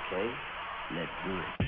Okay? Let's do it.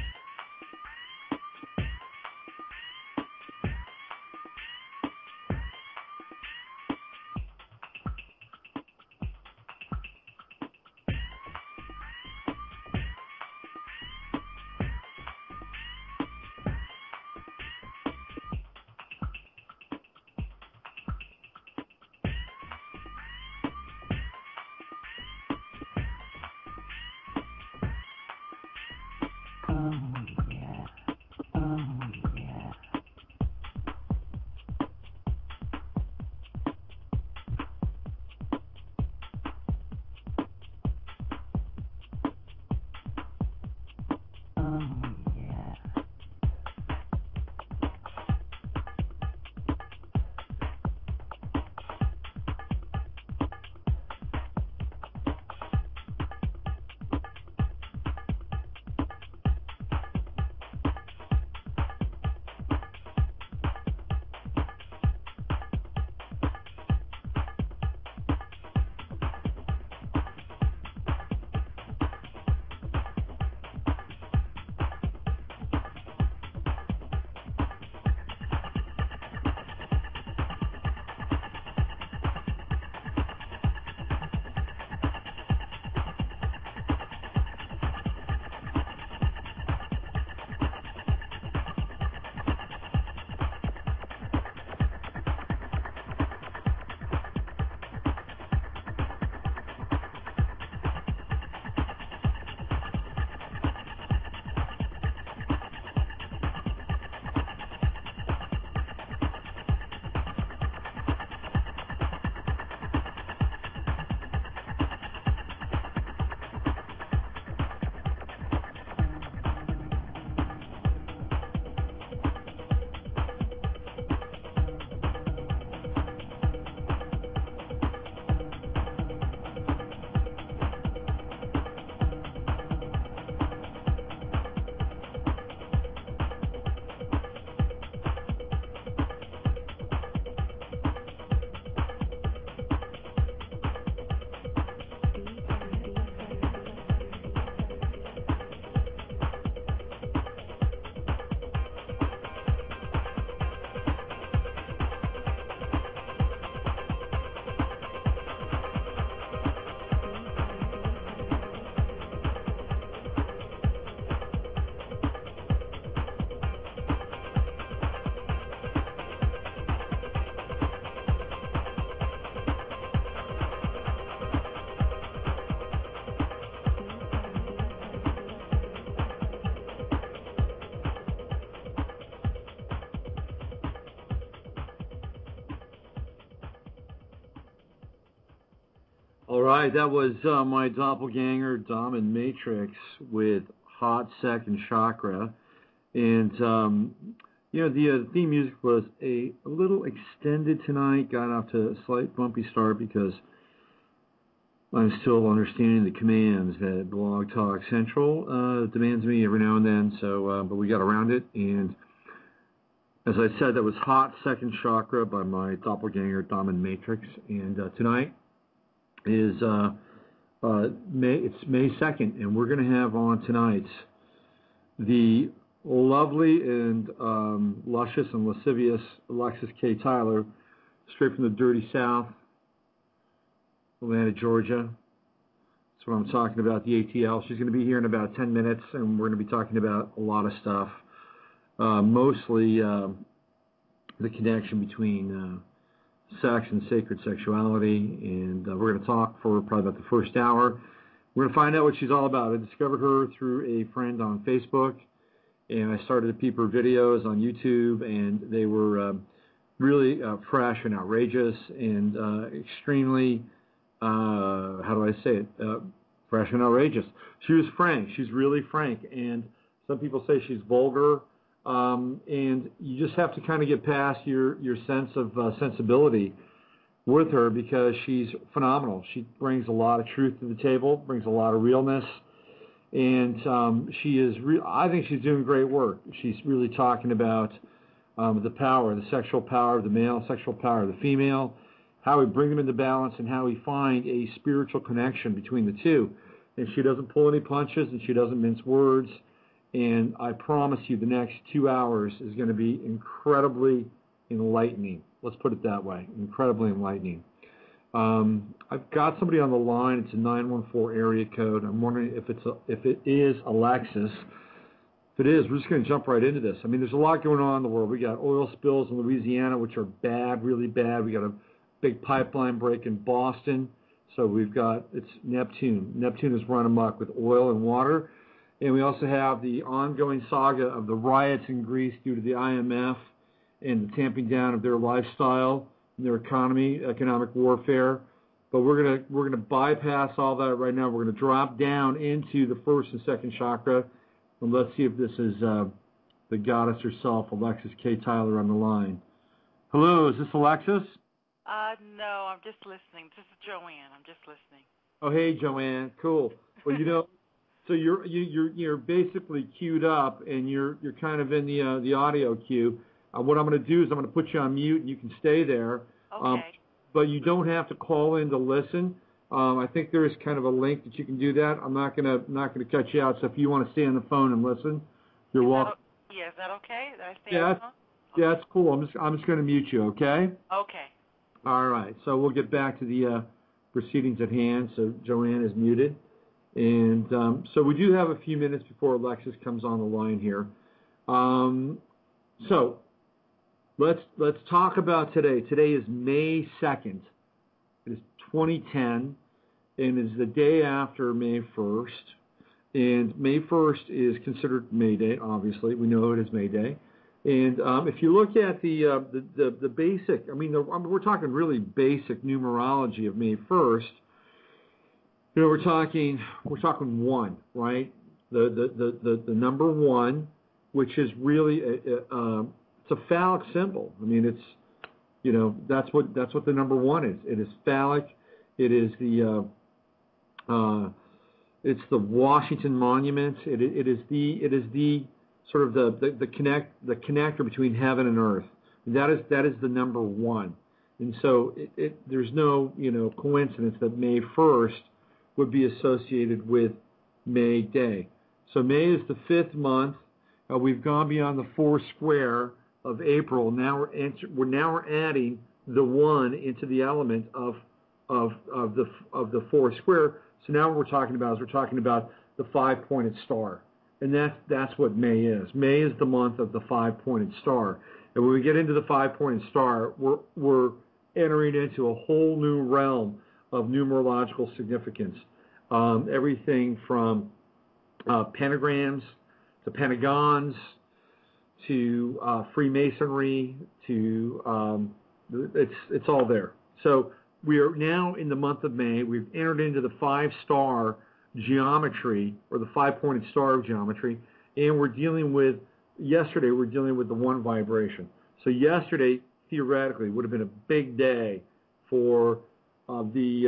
All right, that was my doppelganger, Dominatrix, with Hot Second Chakra. And, the theme music was a little extended tonight. Got off to a slight bumpy start because I'm still understanding the commands that Blog Talk Central demands me every now and then. So, but we got around it. And as I said, that was Hot Second Chakra by my doppelganger, Dominatrix. And tonight is it's May 2nd, and we're going to have on tonight the lovely and luscious and lascivious Alexyss K Tylor, straight from the dirty South, Atlanta, Georgia. That's what I'm talking about, the ATL. She's going to be here in about 10 minutes, and we're going to be talking about a lot of stuff, mostly the connection between sex and sacred sexuality, and we're going to talk for probably about the first hour. We're going to find out what she's all about. I discovered her through a friend on Facebook, and I started to peep her videos on YouTube, and they were really fresh and outrageous and extremely, how do I say it, fresh and outrageous. She was frank. She's really frank, and some people say she's vulgar. And you just have to kind of get past your sense of sensibility with her, because she's phenomenal. She brings a lot of truth to the table, brings a lot of realness, and she is. I think she's doing great work. She's really talking about the power, the sexual power of the male, sexual power of the female, how we bring them into balance, and how we find a spiritual connection between the two. and she doesn't pull any punches, and she doesn't mince words. And I promise you the next 2 hours is going to be incredibly enlightening. Let's put it that way, incredibly enlightening. I've got somebody on the line. It's a 914 area code. I'm wondering if it is Alexyss. If it is, we're just going to jump right into this. I mean, there's a lot going on in the world. We got oil spills in Louisiana, which are bad, really bad. We got a big pipeline break in Boston. So it's Neptune. Neptune is run amok with oil and water. And we also have the ongoing saga of the riots in Greece due to the IMF and the tamping down of their lifestyle and their economy, economic warfare. But we're gonna bypass all that right now. We're gonna drop down into the first and second chakra, and let's see if this is the goddess herself, Alexyss K Tylor, on the line. Hello, is this Alexyss? No, I'm just listening. This is Joanne. I'm just listening. Oh, hey, Joanne. Cool. Well, so you're basically queued up, and you're kind of in the audio queue. What I'm going to do is I'm going to put you on mute, and you can stay there. Okay. But you don't have to call in to listen. I think there is kind of a link that you can do that. I'm not going to cut you out. So if you want to stay on the phone and listen, you're welcome. Is that okay? That I stay on the phone? Yeah, that's cool. I'm just going to mute you. Okay. Okay. All right. So we'll get back to the proceedings at hand. So Joanne is muted. And so we do have a few minutes before Alexyss comes on the line here. So let's talk about today. Today is May 2nd. It is 2010, and it is the day after May 1st. And May 1st is considered May Day, obviously. We know it is May Day. And if you look at the basic, we're talking really basic numerology of May 1st. We're talking one, right? The number one, which is really it's a phallic symbol. I mean, that's what the number one is. It is phallic. It is it's the Washington Monument. It is the sort of the connector between heaven and earth. That is the number one. And so there's no coincidence that May 1st would be associated with May Day. So May is the 5th month. We've gone beyond the 4 square of April. Now we're adding the 1 into the element of the 4 square. So now what we're talking about the 5-pointed star, and that's what May is. May is the month of the 5-pointed star, and when we get into the 5-pointed star, we're entering into a whole new realm of numerological significance. Everything from pentagrams to pentagons to Freemasonry to it's all there. So we are now in the month of May. We've entered into the 5-star geometry, or the 5-pointed star geometry, and yesterday we're dealing with the 1 vibration. So yesterday, theoretically, would have been a big day for the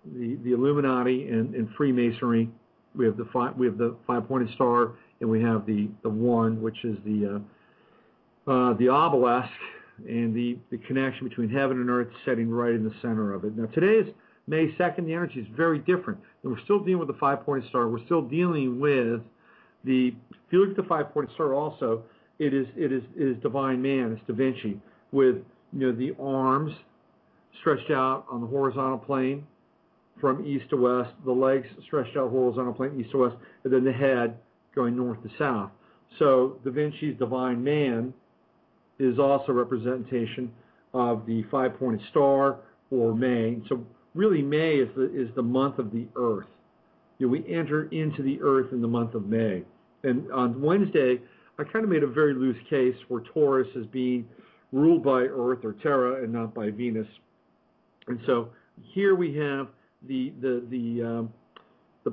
Illuminati and Freemasonry. We have the 5-pointed star, and we have the 1, which is the obelisk, and the connection between heaven and earth setting right in the center of it. Now today is May 2nd. The energy is very different, and we're still dealing with the 5-pointed star. We're still dealing with if you look at the 5-pointed star, also it is divine man. It's Da Vinci with the arms stretched out on the horizontal plane from east to west, the legs stretched out horizontal plane east to west, and then the head going north to south. So Da Vinci's divine man is also a representation of the 5-pointed star, or May. So really May is the month of the earth. We enter into the earth in the month of May. And on Wednesday, I kind of made a very loose case for Taurus as being ruled by Earth, or Terra, and not by Venus. And so here we have the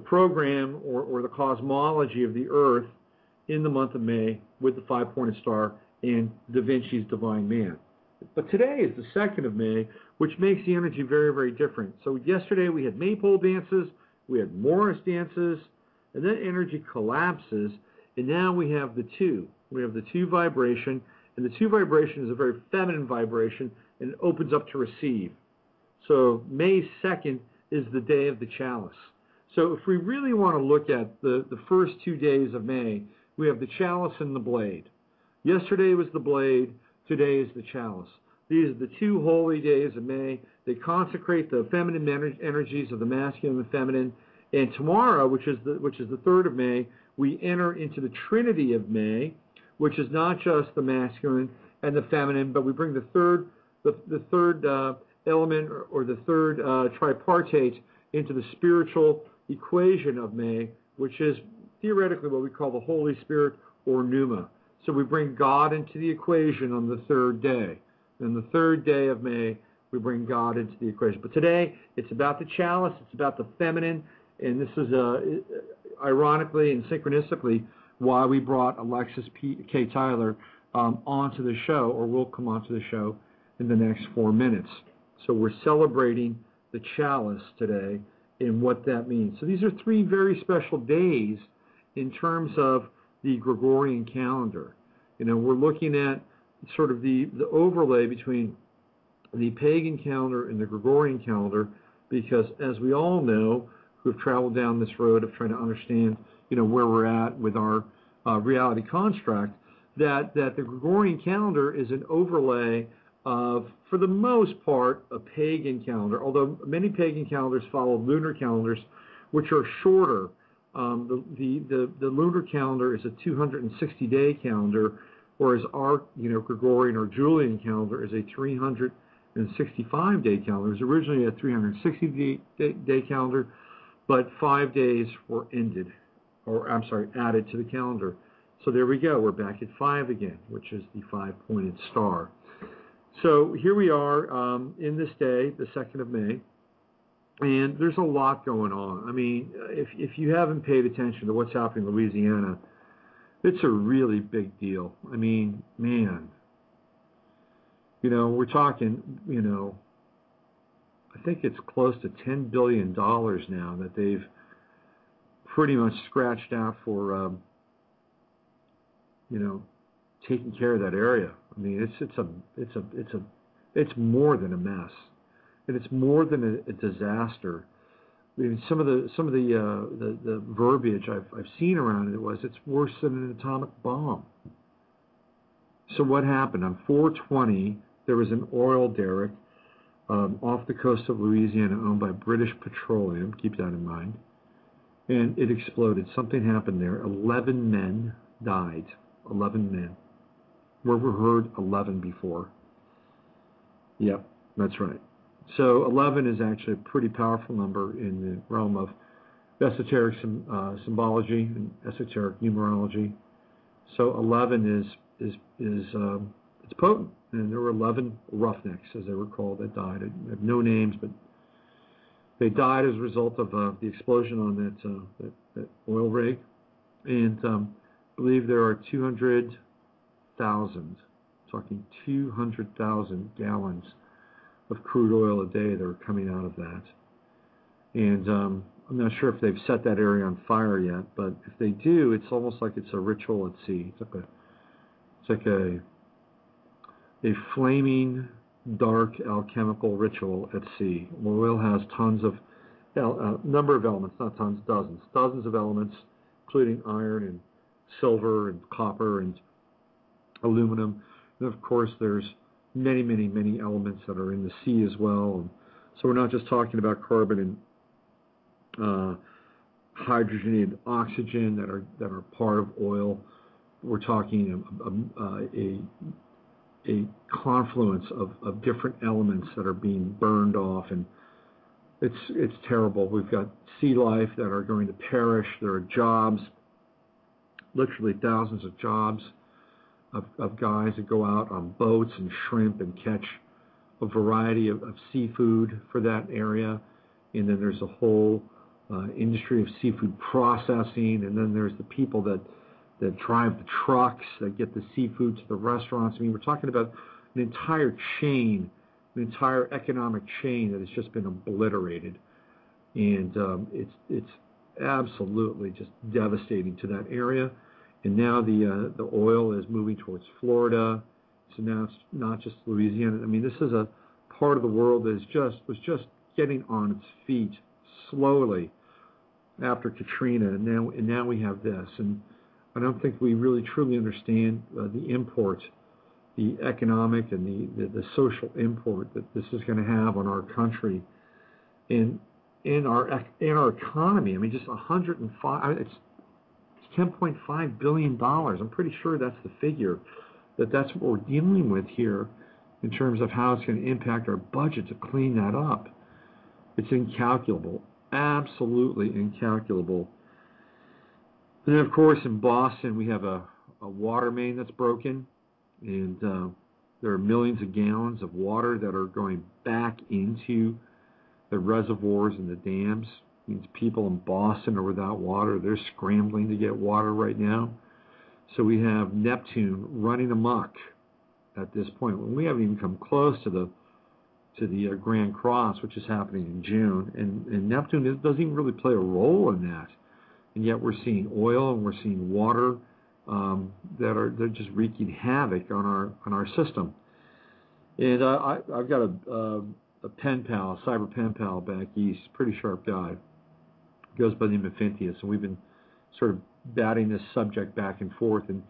program or the cosmology of the earth in the month of May with the 5-pointed star and Da Vinci's divine man. But today is the 2nd of May, which makes the energy very, very different. So yesterday we had maypole dances, we had Morris dances, and then energy collapses, and now we have the 2. We have the 2 vibration, and the 2 vibration is a very feminine vibration, and it opens up to receive. So May 2nd is the day of the chalice. So if we really want to look at the first 2 days of May, we have the chalice and the blade. Yesterday was the blade, today is the chalice. These are the 2 holy days of May. They consecrate the feminine energies of the masculine and the feminine. And tomorrow, which is the 3rd of May, we enter into the Trinity of May, which is not just the masculine and the feminine, but we bring the third element or the third tripartite into the spiritual equation of May, which is theoretically what we call the Holy Spirit or Pneuma. So we bring God into the equation on the 3rd day. And the 3rd day of May, we bring God into the equation. But today, it's about the chalice, it's about the feminine, and this is ironically and synchronistically why we brought Alexyss K Tylor onto the show, or will come onto the show in the next 4 minutes. So we're celebrating the chalice today and what that means. So these are 3 very special days in terms of the Gregorian calendar. You know, we're looking at sort of the overlay between the pagan calendar and the Gregorian calendar, because as we all know, who've traveled down this road of trying to understand, you know, where we're at with our reality construct, that the Gregorian calendar is an overlay of, for the most part, a pagan calendar, although many pagan calendars follow lunar calendars, which are shorter. The lunar calendar is a 260-day calendar, whereas our, you know, Gregorian or Julian calendar is a 365-day calendar. It was originally a 360-day calendar, but 5 days were added to the calendar. So there we go. We're back at 5 again, which is the 5-pointed star. So here we are in this day, the 2nd of May, and there's a lot going on. I mean, if you haven't paid attention to what's happening in Louisiana, it's a really big deal. I mean, man, you know, we're talking, you know, I think it's close to $10 billion now that they've pretty much scratched out for, you know, taking care of that area. I mean, it's more than a mess, and it's more than a disaster. I mean, some of the verbiage I've seen around it was it's worse than an atomic bomb. So what happened on 4/20? There was an oil derrick off the coast of Louisiana owned by British Petroleum. Keep that in mind. And it exploded. Something happened there. 11 men died. 11 men. Never heard 11 before. Yep, that's right. So 11 is actually a pretty powerful number in the realm of esoteric symbology and esoteric numerology. So 11 is it's potent, and there were 11 roughnecks, as they were called, that died. I have no names, but they died as a result of the explosion on that oil rig. And I believe there are 200,000, talking 200,000 gallons of crude oil a day that are coming out of that. And I'm not sure if they've set that area on fire yet, but if they do, it's almost like it's a ritual at sea. It's like a flaming, dark alchemical ritual at sea. Oil has tons of, number of elements, not tons, dozens of elements, including iron and silver and copper and aluminum. And of course, there's many, many, many elements that are in the sea as well. And so we're not just talking about carbon and hydrogen and oxygen that are part of oil. We're talking a confluence of different elements that are being burned off, and it's terrible. We've got sea life that are going to perish. There are jobs, literally thousands of jobs of guys that go out on boats and shrimp and catch a variety of seafood for that area. And then there's a whole industry of seafood processing, and then there's the people that drive the trucks that get the seafood to the restaurants. I mean, we're talking about an entire chain, an entire economic chain that has just been obliterated. And it's absolutely just devastating to that area. And now the oil is moving towards Florida. So now it's not just Louisiana. I mean, this is a part of the world that was just getting on its feet slowly after Katrina, and now we have this. And I don't think we really truly understand the import, the economic and the social import that this is going to have on our country and in our economy. I mean, just 105. It's $10.5 billion. I'm pretty sure that's the figure. That's what we're dealing with here in terms of how it's going to impact our budget to clean that up. It's incalculable, absolutely incalculable. And then, of course, in Boston, we have a water main that's broken, and there are millions of gallons of water that are going back into the reservoirs and the dams. It means people in Boston are without water. They're scrambling to get water right now. So we have Neptune running amok at this point. When we haven't even come close to the Grand Cross, which is happening in June, and Neptune doesn't even really play a role in that. And yet we're seeing oil and we're seeing water they're just wreaking havoc on our system. And I've got a pen pal, a cyber pen pal back east, pretty sharp guy. Goes by the name of Fintius, and we've been sort of batting this subject back and forth. And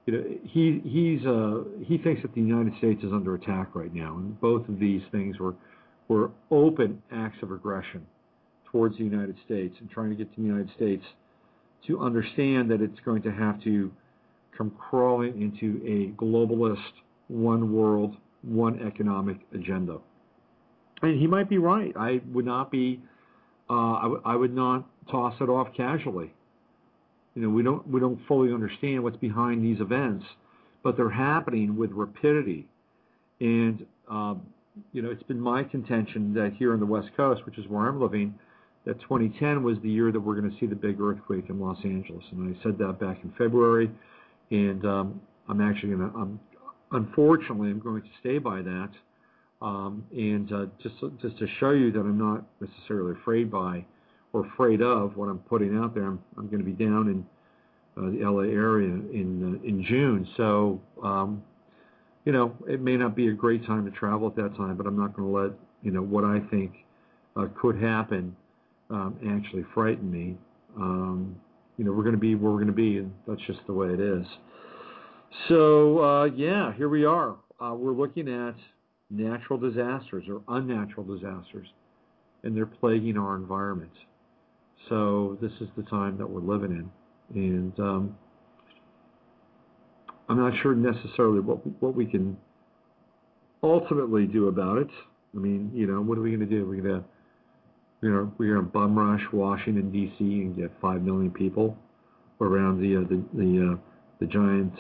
he thinks that the United States is under attack right now, and both of these things were open acts of aggression towards the United States, and trying to get the United States to understand that it's going to have to come crawling into a globalist, one world, one economic agenda. And he might be right. I would not toss it off casually. We don't fully understand what's behind these events, but they're happening with rapidity. And it's been my contention that here on the West Coast, which is where I'm living, that 2010 was the year that we're going to see the big earthquake in Los Angeles. And I said that back in February, and unfortunately, I'm going to stay by that. Just to show you that I'm not necessarily afraid of what I'm putting out there. I'm going to be down in the LA area in June. So, it may not be a great time to travel at that time, but I'm not going to let, what I think could happen actually frighten me. We're going to be where we're going to be, and that's just the way it is. So, here we are. We're looking at natural disasters or unnatural disasters, and they're plaguing our environment. So this is the time that we're living in, and I'm not sure necessarily what we can ultimately do about it. I mean, what are we going to do? We're going to bum rush Washington D.C. and get 5 million people around the giant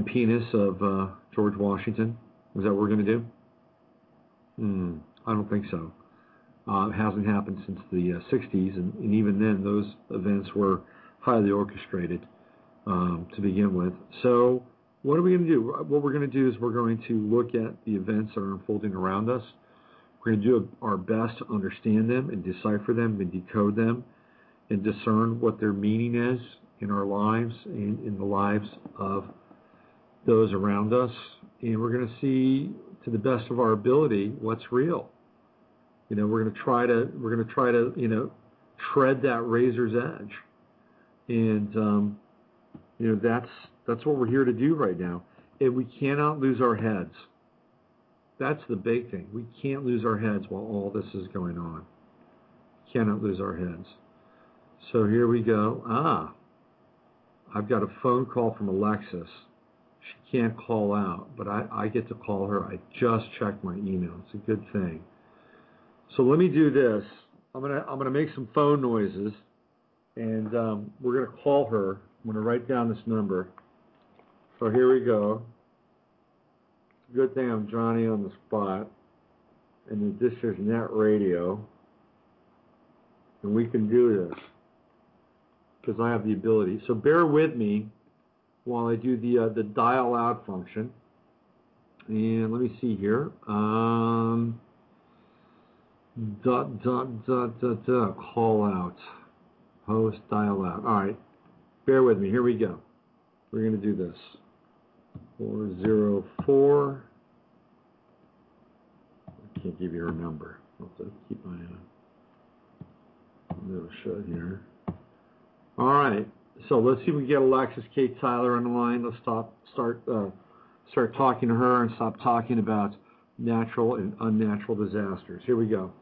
penis of George Washington. Is that what we're going to do? I don't think so. It hasn't happened since the 60s, and even then those events were highly orchestrated to begin with. So what are we going to do? What we're going to do is we're going to look at the events that are unfolding around us. We're going to do our best to understand them and decipher them and decode them and discern what their meaning is in our lives and in the lives of those around us. And we're going to see, to the best of our ability, what's real. We're going to try to tread that razor's edge, and that's what we're here to do right now. And we cannot lose our heads. That's the big thing. We can't lose our heads while all this is going on. Cannot lose our heads. So here we go. I've got a phone call from Alexyss. She can't call out, but I get to call her. I just checked my email. It's a good thing. So let me do this. I'm gonna make some phone noises, and we're gonna call her. I'm gonna write down this number. So here we go. Good thing I'm Johnny on the spot, and this is net radio, and we can do this because I have the ability. So bear with me while I do the dial out function. And let me see here. Call out. Host, dial out. All right. Bear with me. Here we go. We're going to do this. 404. I can't give you her number. I'll have to keep my No shut here. All right. So let's see if we can get Alexyss K Tylor on the line. Let's start talking to her and stop talking about natural and unnatural disasters. Here we go.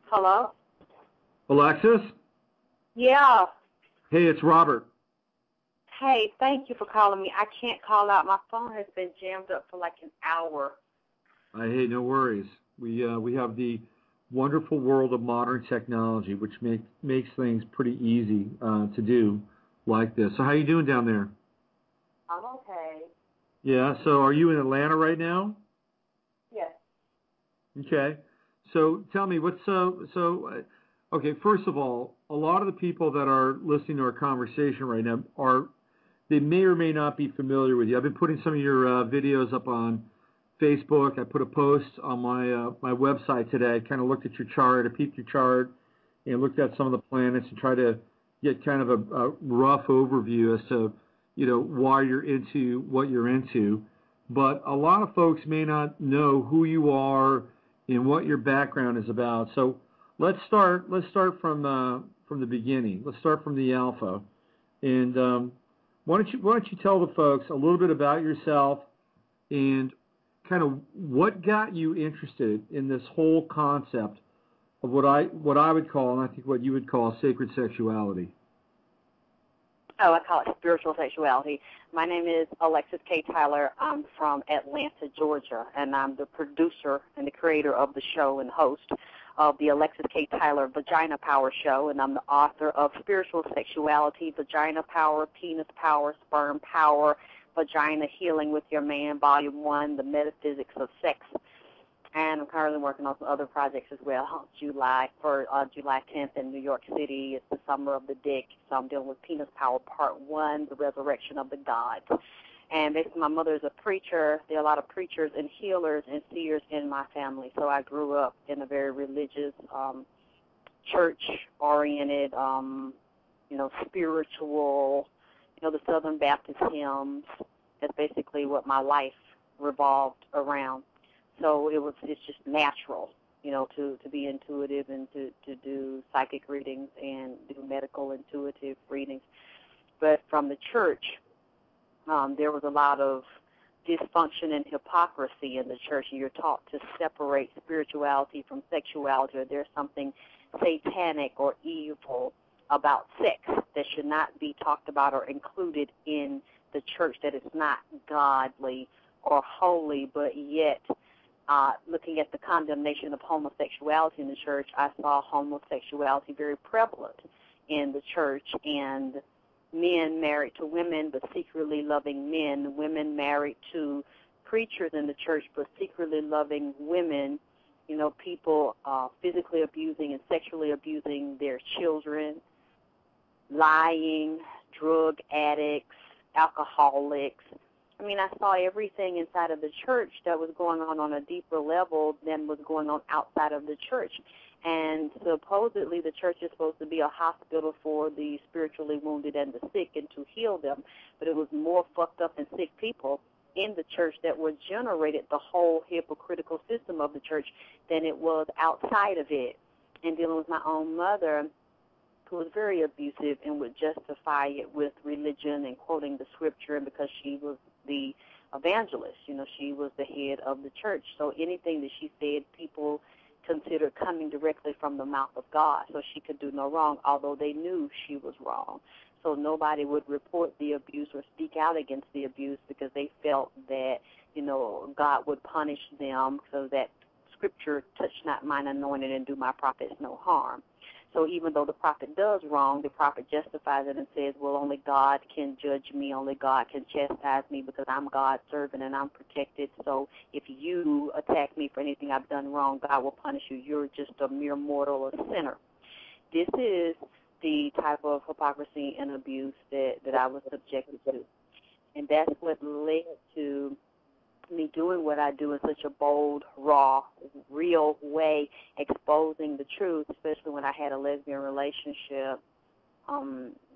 Hello? Alexyss? Yeah. Hey, it's Robert. Hey, thank you for calling me. I can't call out. My phone has been jammed up for like an hour. Hey, no worries. We have the wonderful world of modern technology, which makes things pretty easy to do like this. So how you doing down there? I'm okay. Yeah, so are you in Atlanta right now? Yes. Okay. So tell me, okay, first of all, a lot of the people that are listening to our conversation right now they may or may not be familiar with you. I've been putting some of your videos up on Facebook. I put a post on my website today. I kind of looked at your chart, I peeked your chart, and looked at some of the planets and tried to get kind of a rough overview as to, why you're into what you're into. But a lot of folks may not know who you are and what your background is about. So let's start from the beginning. Let's start from the alpha. And why don't you tell the folks a little bit about yourself and kind of what got you interested in this whole concept of what I would call, and I think what you would call, sacred sexuality. Oh, I call it spiritual sexuality. My name is Alexyss K Tylor. I'm from Atlanta, Georgia, and I'm the producer and the creator of the show and host of the Alexyss K Tylor Vagina Power Show, and I'm the author of Spiritual Sexuality, Vagina Power, Penis Power, Sperm Power, Vagina Healing with Your Man, Volume 1, The Metaphysics of Sex. And I'm currently working on some other projects as well. July 10th in New York City, it's the Summer of the Dick, so I'm dealing with Penis Power Part 1, The Resurrection of the Gods. And basically my mother is a preacher. There are a lot of preachers and healers and seers in my family, so I grew up in a very religious, church-oriented, spiritual, the Southern Baptist hymns. That's basically what my life revolved around. So it's just natural, to be intuitive and to do psychic readings and do medical intuitive readings. But from the church, there was a lot of dysfunction and hypocrisy in the church, and you're taught to separate spirituality from sexuality, or there's something satanic or evil about sex that should not be talked about or included in the church, that it's not godly or holy. But yet, looking at the condemnation of homosexuality in the church, I saw homosexuality very prevalent in the church, and men married to women but secretly loving men, women married to preachers in the church but secretly loving women, people physically abusing and sexually abusing their children, lying, drug addicts, alcoholics. I saw everything inside of the church that was going on a deeper level than was going on outside of the church. And supposedly the church is supposed to be a hospital for the spiritually wounded and the sick and to heal them. But it was more fucked up and sick people in the church that were generated the whole hypocritical system of the church than it was outside of it. And dealing with my own mother, who was very abusive and would justify it with religion and quoting the scripture, and because she was the evangelist, she was the head of the church. So anything that she said, people considered coming directly from the mouth of God, so she could do no wrong, although they knew she was wrong. So nobody would report the abuse or speak out against the abuse because they felt that, God would punish them, so that scripture, touch not mine anointed and do my prophets no harm. So even though the prophet does wrong, the prophet justifies it and says, well, only God can judge me, only God can chastise me because I'm God's servant and I'm protected. So if you attack me for anything I've done wrong, God will punish you. You're just a mere mortal, a sinner. This is the type of hypocrisy and abuse that I was subjected to. And that's what led to me doing what I do in such a bold, raw, real way, exposing the truth, especially when I had a lesbian relationship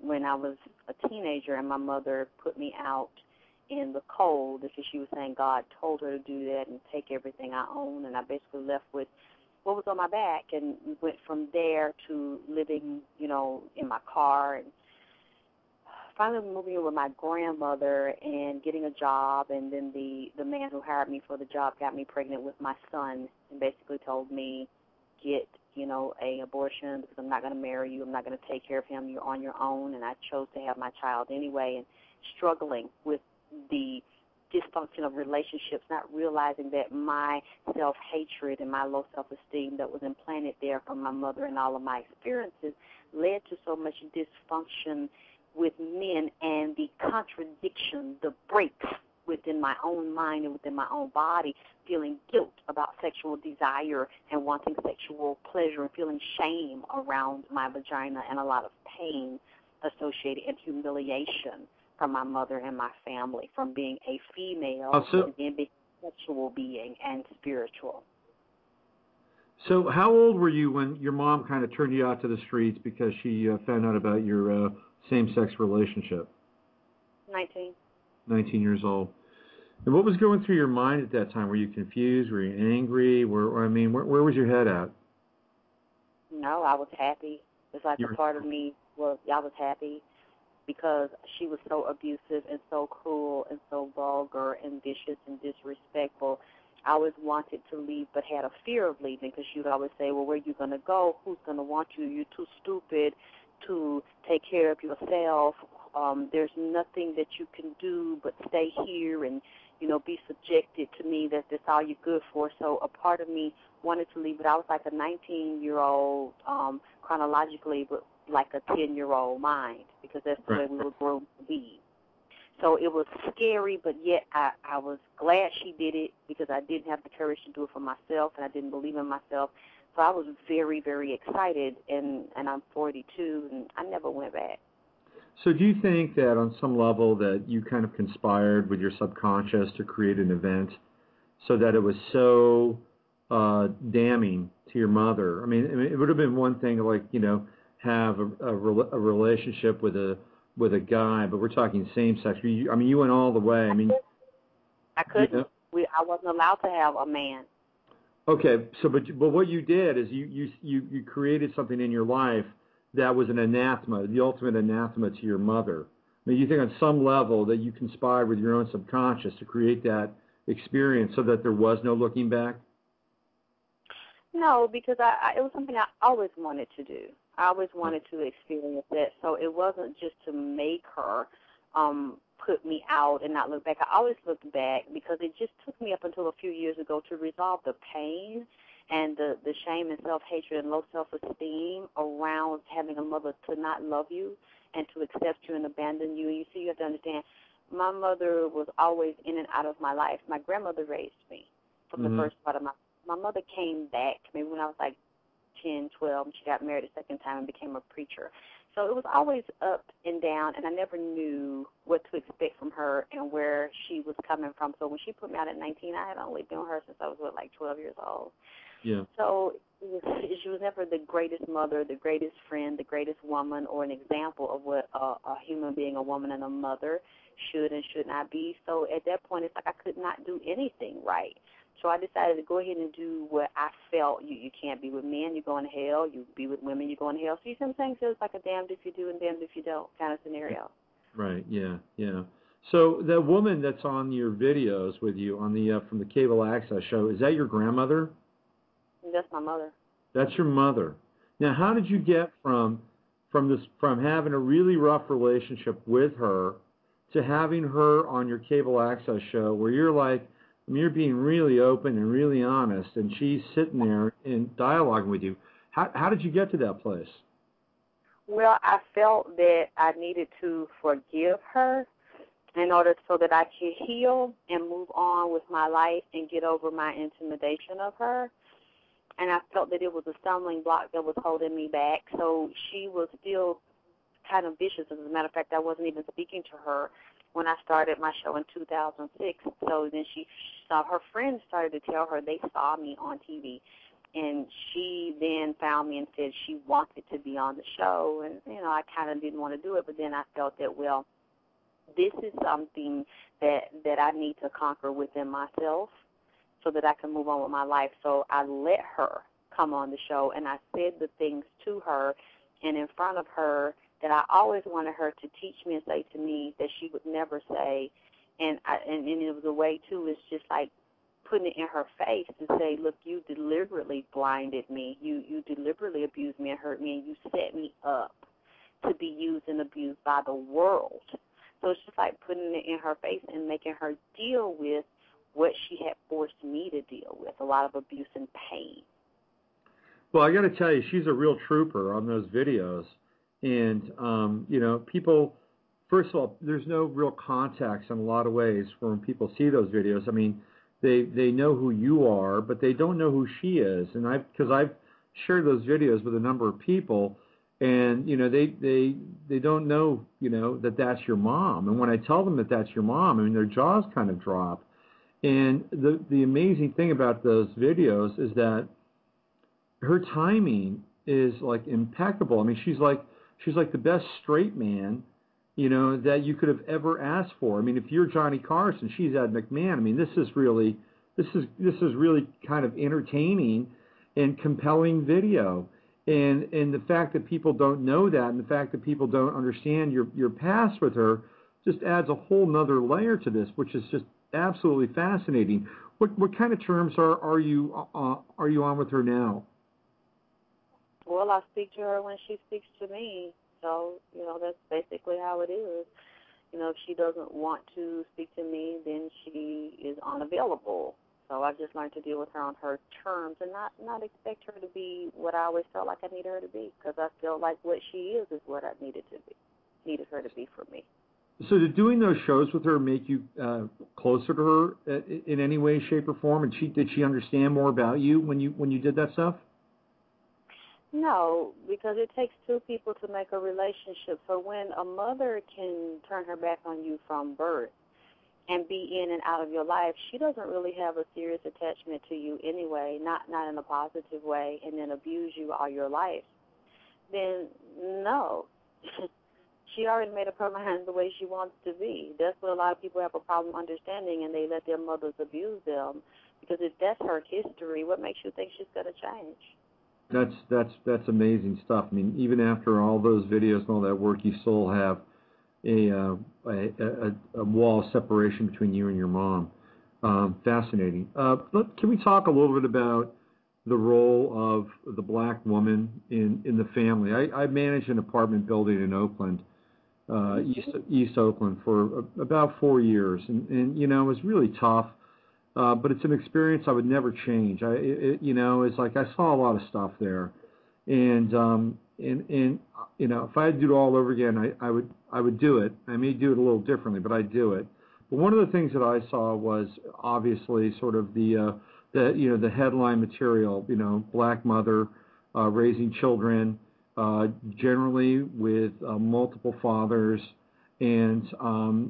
when I was a teenager, and my mother put me out in the cold because she was saying God told her to do that and take everything I own, and I basically left with what was on my back and went from there to living, you know, in my car and finally moving in with my grandmother and getting a job, and then the man who hired me for the job got me pregnant with my son and basically told me, get, you know, an abortion because I'm not going to marry you. I'm not going to take care of him. You're on your own. And I chose to have my child anyway, and struggling with the dysfunction of relationships, not realizing that my self-hatred and my low self-esteem that was implanted there from my mother and all of my experiences led to so much dysfunction with men, and the contradiction, the breaks within my own mind and within my own body, feeling guilt about sexual desire and wanting sexual pleasure and feeling shame around my vagina and a lot of pain associated and humiliation from my mother and my family, from being a female and then being a sexual being and spiritual. So how old were you when your mom kind of turned you out to the streets because she found out about your same-sex relationship? 19. 19 years old. And what was going through your mind at that time? Were you confused? Were you angry? Where was your head at? No, I was happy. It's like a part of me was, I was happy because she was so abusive and so cruel and so vulgar and vicious and disrespectful. I always wanted to leave but had a fear of leaving because she would always say, well, where are you going to go? Who's going to want you? You're too stupid to take care of yourself. There's nothing that you can do but stay here and, you know, be subjected to me. That's all you're good for. So a part of me wanted to leave, but I was like a 19-year-old chronologically, but like a 10-year-old mind because that's the way we were groomed to be. So it was scary, but yet I was glad she did it because I didn't have the courage to do it for myself, and I didn't believe in myself. So I was very, very excited, and I'm 42, and I never went back. So do you think that on some level that you kind of conspired with your subconscious to create an event so that it was so damning to your mother? I mean, it would have been one thing to, like, you know, have a relationship with a guy, but we're talking same-sex. I mean, you went all the way. I mean, I couldn't. You know? I wasn't allowed to have a man. Okay, so but what you did is you created something in your life that was an anathema, the ultimate anathema to your mother. I mean, you think on some level that you conspired with your own subconscious to create that experience so that there was no looking back? No, because it was something I always wanted to do. I always wanted to experience that, so it wasn't just to make her put me out and not look back. I always looked back because it just took me up until a few years ago to resolve the pain and the shame and self-hatred and low self-esteem around having a mother to not love you and to accept you and abandon you. And you see, you have to understand, my mother was always in and out of my life. My grandmother raised me from the first part of my mother came back maybe when I was like 10, 12, and she got married a second time and became a preacher. So it was always up and down, and I never knew what to expect from her and where she was coming from. So when she put me out at 19, I had only been with her since I was, like 12 years old. Yeah. So she was never the greatest mother, the greatest friend, the greatest woman, or an example of what a human being, a woman and a mother should and should not be. So at that point, it's like I could not do anything right. So I decided to go ahead and do what I felt. You can't be with men, you're going to hell. You be with women, you're going to hell. So you see what I'm saying? So it's like a damned if you do and damned if you don't kind of scenario. Right, yeah. So the woman that's on your videos with you on the from the Cable Access show, is that your grandmother? That's my mother. That's your mother. Now, how did you get from having a really rough relationship with her to having her on your Cable Access show where you're like, I mean, you're being really open and really honest, and she's sitting there and dialoguing with you. How did you get to that place? Well, I felt that I needed to forgive her in order so that I could heal and move on with my life and get over my intimidation of her. And I felt that it was a stumbling block that was holding me back. So she was still kind of vicious. As a matter of fact, I wasn't even speaking to her when I started my show in 2006. So then she saw, her friends started to tell her they saw me on TV. And she then found me and said she wanted to be on the show. And, you know, I kind of didn't want to do it, but then I felt that, well, this is something that I need to conquer within myself so that I can move on with my life. So I let her come on the show, and I said the things to her and in front of her that I always wanted her to teach me and say to me that she would never say. And it was a way, too, it's just like putting it in her face to say, look, you deliberately blinded me. You deliberately abused me and hurt me, and you set me up to be used and abused by the world. So it's just like putting it in her face and making her deal with what she had forced me to deal with, a lot of abuse and pain. Well, I got to tell you, she's a real trooper on those videos. And, you know, people, first of all, there's no real context in a lot of ways for when people see those videos. I mean, they know who you are, but they don't know who she is. And because I've shared those videos with a number of people, and, you know, they don't know, you know, that that's your mom. And when I tell them that that's your mom, I mean, their jaws kind of drop. And the amazing thing about those videos is that her timing is, like, impeccable. I mean, she's like the best straight man, you know, that you could have ever asked for. I mean, if you're Johnny Carson, she's Ed McMahon. I mean, this is really kind of entertaining and compelling video. And the fact that people don't know that, and the fact that people don't understand your past with her, just adds a whole nother layer to this, which is just absolutely fascinating. What kind of terms are you on with her now? Well, I speak to her when she speaks to me. So, you know, that's basically how it is. You know, if she doesn't want to speak to me, then she is unavailable. So I've just learned to deal with her on her terms and not expect her to be what I always felt like I needed her to be, because I feel like what she is what I needed her to be for me. So did doing those shows with her make you closer to her in any way, shape, or form? And did she understand more about you when you did that stuff? No, because it takes two people to make a relationship. So when a mother can turn her back on you from birth and be in and out of your life, she doesn't really have a serious attachment to you anyway, not in a positive way, and then abuse you all your life, then no. She already made up her mind the way she wants to be. That's what a lot of people have a problem understanding, and they let their mothers abuse them. Because if that's her history, what makes you think she's going to change? That's amazing stuff. I mean, even after all those videos and all that work, you still have a wall of separation between you and your mom. Fascinating. Can we talk a little bit about the role of the black woman in the family? I managed an apartment building in Oakland, East Oakland, for about 4 years, and you know, it was really tough. But it's an experience I would never change. You know, it's like I saw a lot of stuff there, and you know, if I had to do it all over again, I would do it. I may do it a little differently, but I'd do it. But one of the things that I saw was obviously sort of the headline material. You know, black mother raising children, generally with multiple fathers, and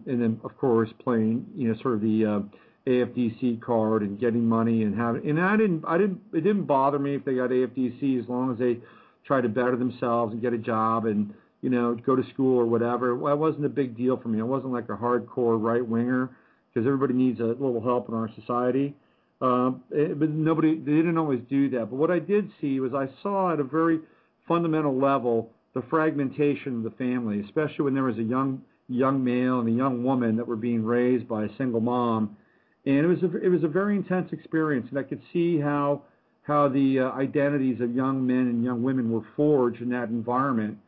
then of course playing, you know, sort of the AFDC card and getting money and having, and it didn't bother me if they got AFDC as long as they tried to better themselves and get a job and, you know, go to school or whatever. Well, it wasn't a big deal for me. I wasn't like a hardcore right winger, because everybody needs a little help in our society. But they didn't always do that. But what I did see was I saw at a very fundamental level the fragmentation of the family, especially when there was a young male and a young woman that were being raised by a single mom. And it was a very intense experience, and I could see how the identities of young men and young women were forged in that environment,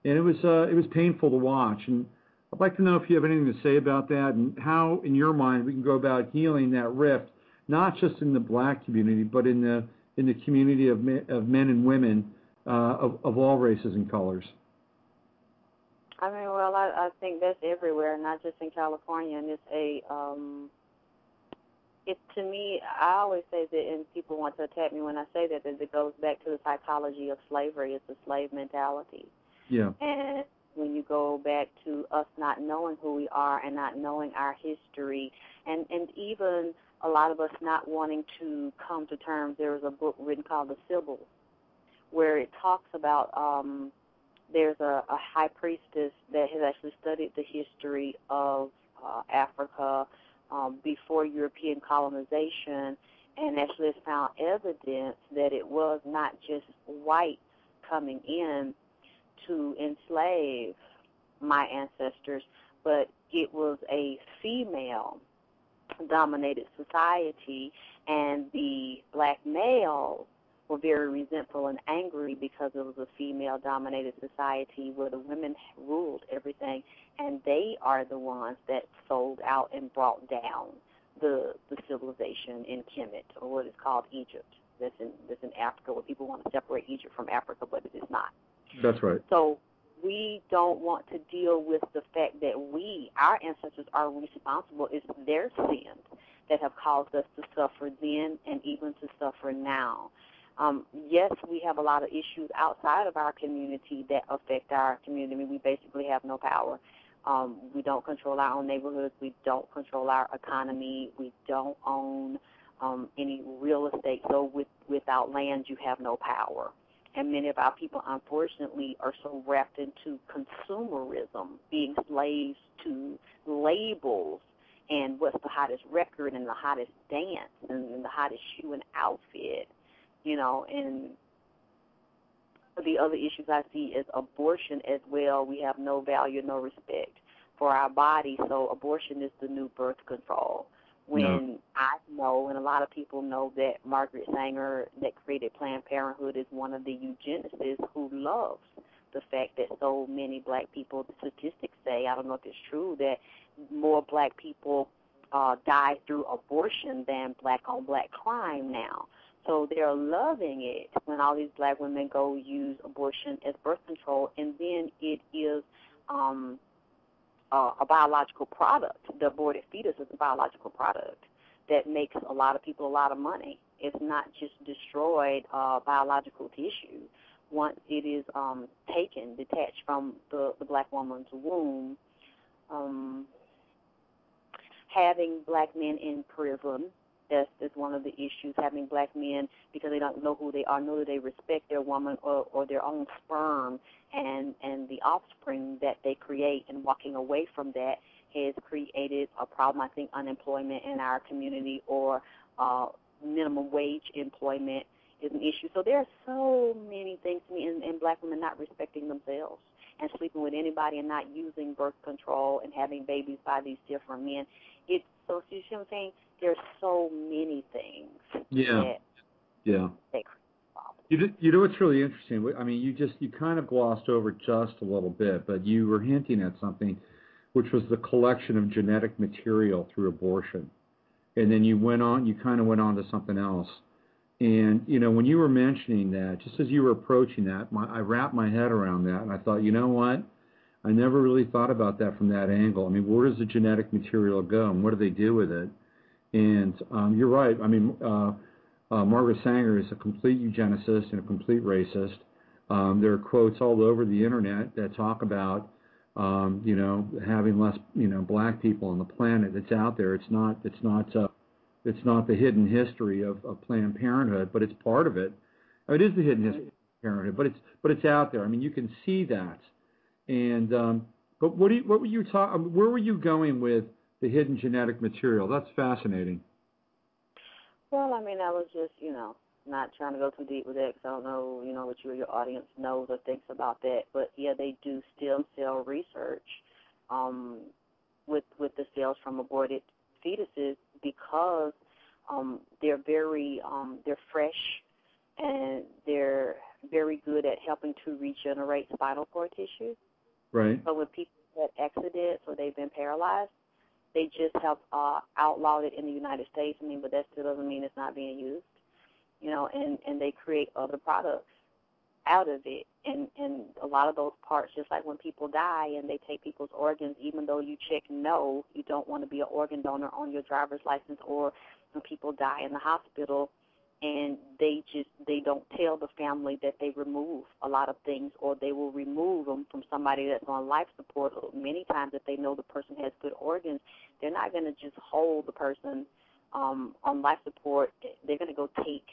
and it was painful to watch. And I'd like to know if you have anything to say about that, and how, in your mind, we can go about healing that rift, not just in the black community, but in the community of men and women of all races and colors. I mean, well, I think that's everywhere, not just in California, and to me, I always say that, and people want to attack me when I say that it goes back to the psychology of slavery. It's a slave mentality. Yeah. And when you go back to us not knowing who we are and not knowing our history, and even a lot of us not wanting to come to terms. There was a book written called The Sybil, where it talks about there's a high priestess that has actually studied the history of Africa before European colonization, and actually has found evidence that it was not just whites coming in to enslave my ancestors, but it was a female-dominated society, and the black males were very resentful and angry because it was a female-dominated society where the women ruled everything, and they are the ones that sold out and brought down the civilization in Kemet, or what is called Egypt. That's in Africa, where people want to separate Egypt from Africa, but it is not. That's right. So we don't want to deal with the fact that our ancestors, are responsible. It's their sins that have caused us to suffer then and even to suffer now. Yes, we have a lot of issues outside of our community that affect our community. I mean, we basically have no power. We don't control our own neighborhoods. We don't control our economy. We don't own any real estate. So without land, you have no power. And many of our people, unfortunately, are so wrapped into consumerism, being slaves to labels and what's the hottest record and the hottest dance and the hottest shoe and outfit, and the other issues I see is abortion as well. We have no value, no respect for our body, so abortion is the new birth control. When I know, and a lot of people know, that Margaret Sanger, that created Planned Parenthood, is one of the eugenicists who loves the fact that so many black people, the statistics say, I don't know if it's true, that more black people die through abortion than black-on-black crime now. So they're loving it when all these black women go use abortion as birth control, and then it is a biological product. The aborted fetus is a biological product that makes a lot of people a lot of money. It's not just destroyed biological tissue. Once it is detached from the black woman's womb, having black men in prison, that's one of the issues. Having black men, because they don't know who they are, know that they respect their woman or their own sperm and the offspring that they create, and walking away from that has created a problem. I think unemployment in our community, or minimum wage employment, is an issue. So there are so many things to me, and black women not respecting themselves and sleeping with anybody and not using birth control and having babies by these different men. You see what I'm saying? There's so many things. Yeah. That create You know what's really interesting? I mean, you kind of glossed over just a little bit, but you were hinting at something, which was the collection of genetic material through abortion, and then you kind of went on to something else. And when you were mentioning that, just as you were approaching that, I wrapped my head around that, and I thought, you know what? I never really thought about that from that angle. I mean, where does the genetic material go, and what do they do with it? And you're right. I mean, Margaret Sanger is a complete eugenicist and a complete racist. There are quotes all over the internet that talk about, having less, black people on the planet. That's out there. It's not the hidden history of Planned Parenthood, but it's part of it. It is the hidden history of Planned Parenthood, but it's out there. I mean, you can see that. And but where were you going with the hidden genetic material? That's fascinating. Well, I mean, I was just, not trying to go too deep with that, because I don't know, what you or your audience knows or thinks about that. But yeah, they do stem cell research with the cells from aborted fetuses, because they're very they're fresh, and they're very good at helping to regenerate spinal cord tissue. Right. So when people have accidents or they've been paralyzed, they just have outlawed it in the United States. I mean, but that still doesn't mean it's not being used, and they create other products out of it. And a lot of those parts, just like when people die and they take people's organs, even though you check no, you don't want to be an organ donor on your driver's license, or when people die in the hospital and they don't tell the family that they remove a lot of things, or they will remove them from somebody that's on life support. Many times, if they know the person has good organs, they're not going to just hold the person on life support. They're going to go take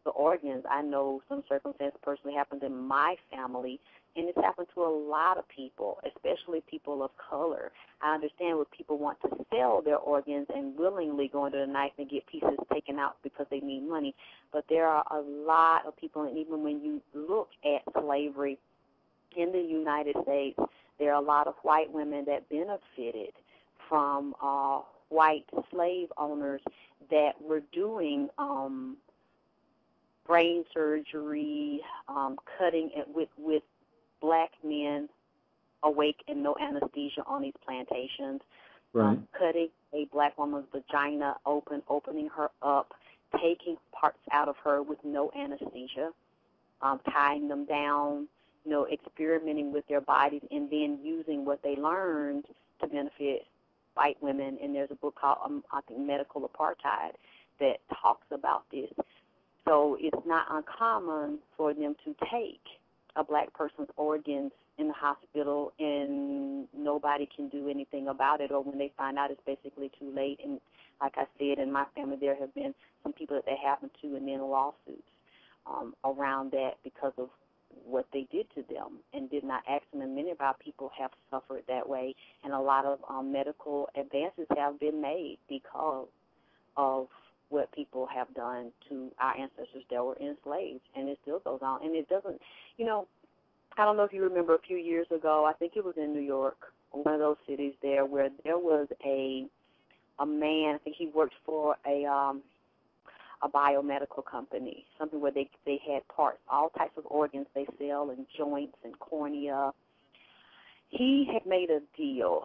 the organs. I know some circumstance personally happened in my family, and it's happened to a lot of people, especially people of color. I understand when people want to sell their organs and willingly go into the knife and get pieces taken out because they need money, but there are a lot of people, and even when you look at slavery in the United States, there are a lot of white women that benefited from white slave owners that were doing brain surgery, cutting it with black men awake and no anesthesia on these plantations, Right. Cutting a black woman's vagina open, opening her up, taking parts out of her with no anesthesia, tying them down, experimenting with their bodies, and then using what they learned to benefit white women. And there's a book called, I think, Medical Apartheid that talks about this. So it's not uncommon for them to take a black person's organs in the hospital and nobody can do anything about it, or when they find out it's basically too late. And like I said, in my family there have been some people that happened to, and then lawsuits around that because of what they did to them and did not ask them. And many of our people have suffered that way, and a lot of medical advances have been made because of what people have done to our ancestors that were enslaved, and it still goes on. And it doesn't, I don't know if you remember a few years ago, I think it was in New York, one of those cities there, where there was a man, I think he worked for a biomedical company, something where they had parts, all types of organs they sell, and joints and cornea. He had made a deal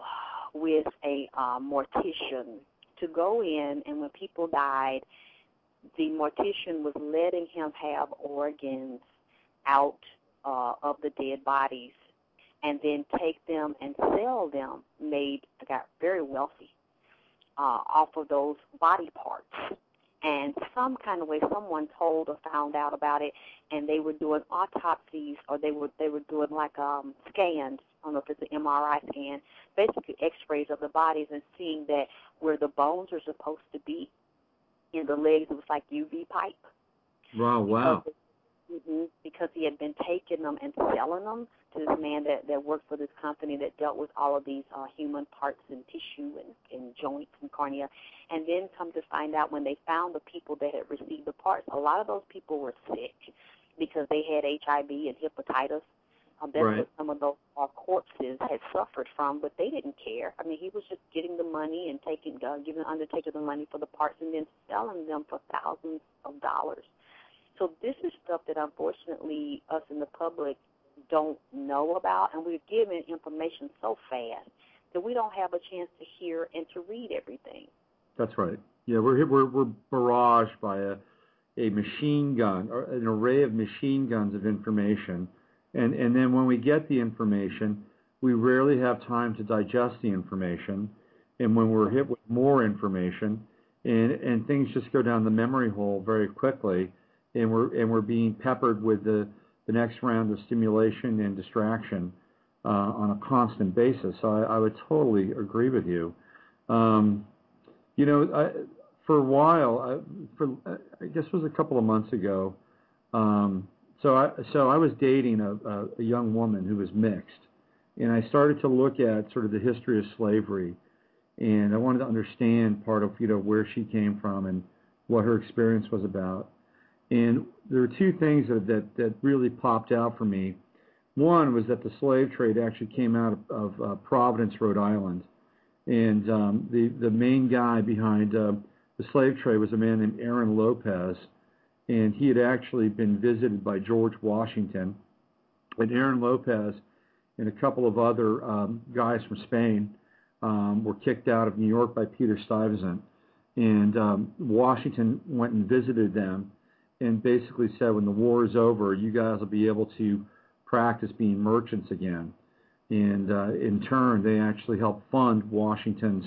with a mortician to go in, and when people died, the mortician was letting him have organs out of the dead bodies and then take them and sell them, got very wealthy off of those body parts. And some kind of way someone told or found out about it, and they were doing autopsies, or they were doing like scans. I don't know if it's an MRI scan, basically X-rays of the bodies, and seeing that where the bones are supposed to be in the legs, it was like UV pipe. Wow. Because he had been taking them and selling them to this man that worked for this company that dealt with all of these human parts and tissue and joints and cornea. And then come to find out, when they found the people that had received the parts, a lot of those people were sick because they had HIV and hepatitis. That's Right. what some of those corpses had suffered from, but they didn't care. I mean, he was just getting the money and giving the undertaker the money for the parts and then selling them for thousands of dollars. So this is stuff that, unfortunately, us in the public don't know about, and we're given information so fast that we don't have a chance to hear and to read everything. That's right. Yeah, we're barraged by a machine gun, or an array of machine guns of information, and then when we get the information, we rarely have time to digest the information, and when we're hit with more information, and things just go down the memory hole very quickly, and we're being peppered with the next round of stimulation and distraction on a constant basis. So I would totally agree with you. For a while, I guess it was a couple of months ago, so I was dating a young woman who was mixed, and I started to look at sort of the history of slavery, and I wanted to understand part of where she came from and what her experience was about. And there were two things that really popped out for me. One was that the slave trade actually came out of Providence, Rhode Island, and the main guy behind the slave trade was a man named Aaron Lopez, and he had actually been visited by George Washington. And Aaron Lopez and a couple of other guys from Spain were kicked out of New York by Peter Stuyvesant, and Washington went and visited them and basically said, when the war is over, you guys will be able to practice being merchants again. And in turn, they actually helped fund Washington's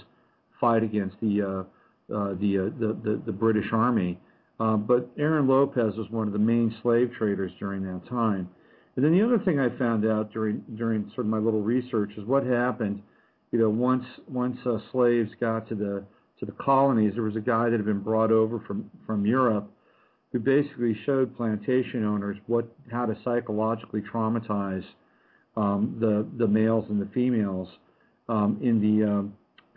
fight against the British Army But Aaron Lopez was one of the main slave traders during that time. And then the other thing I found out during sort of my little research is what happened. Once slaves got to the colonies, there was a guy that had been brought over from Europe who basically showed plantation owners how to psychologically traumatize the males and the females in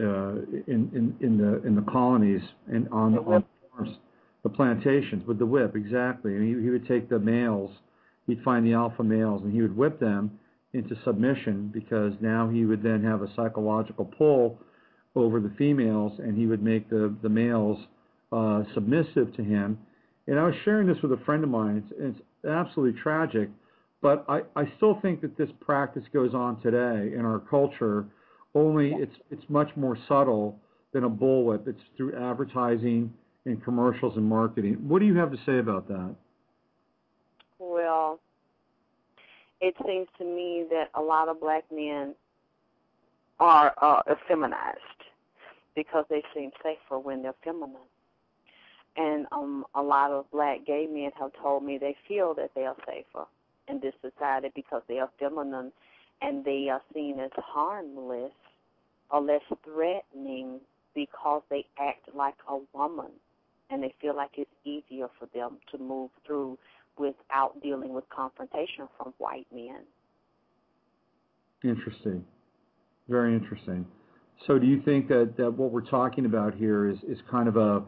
the colonies and on the farms, the plantations with the whip, exactly. And he would take the males, he'd find the alpha males, and he would whip them into submission, because now he would then have a psychological pull over the females, and he would make the males submissive to him. And I was sharing this with a friend of mine. It's absolutely tragic, but I still think that this practice goes on today in our culture, only it's much more subtle than a bullwhip. It's through advertising and commercials and marketing. What do you have to say about that? Well, it seems to me that a lot of black men are effeminized because they seem safer when they're feminine. And a lot of black gay men have told me they feel that they are safer in this society because they are feminine and they are seen as harmless or less threatening because they act like a woman, and they feel like it's easier for them to move through without dealing with confrontation from white men. Interesting. Very interesting. So do you think that what we're talking about here is kind of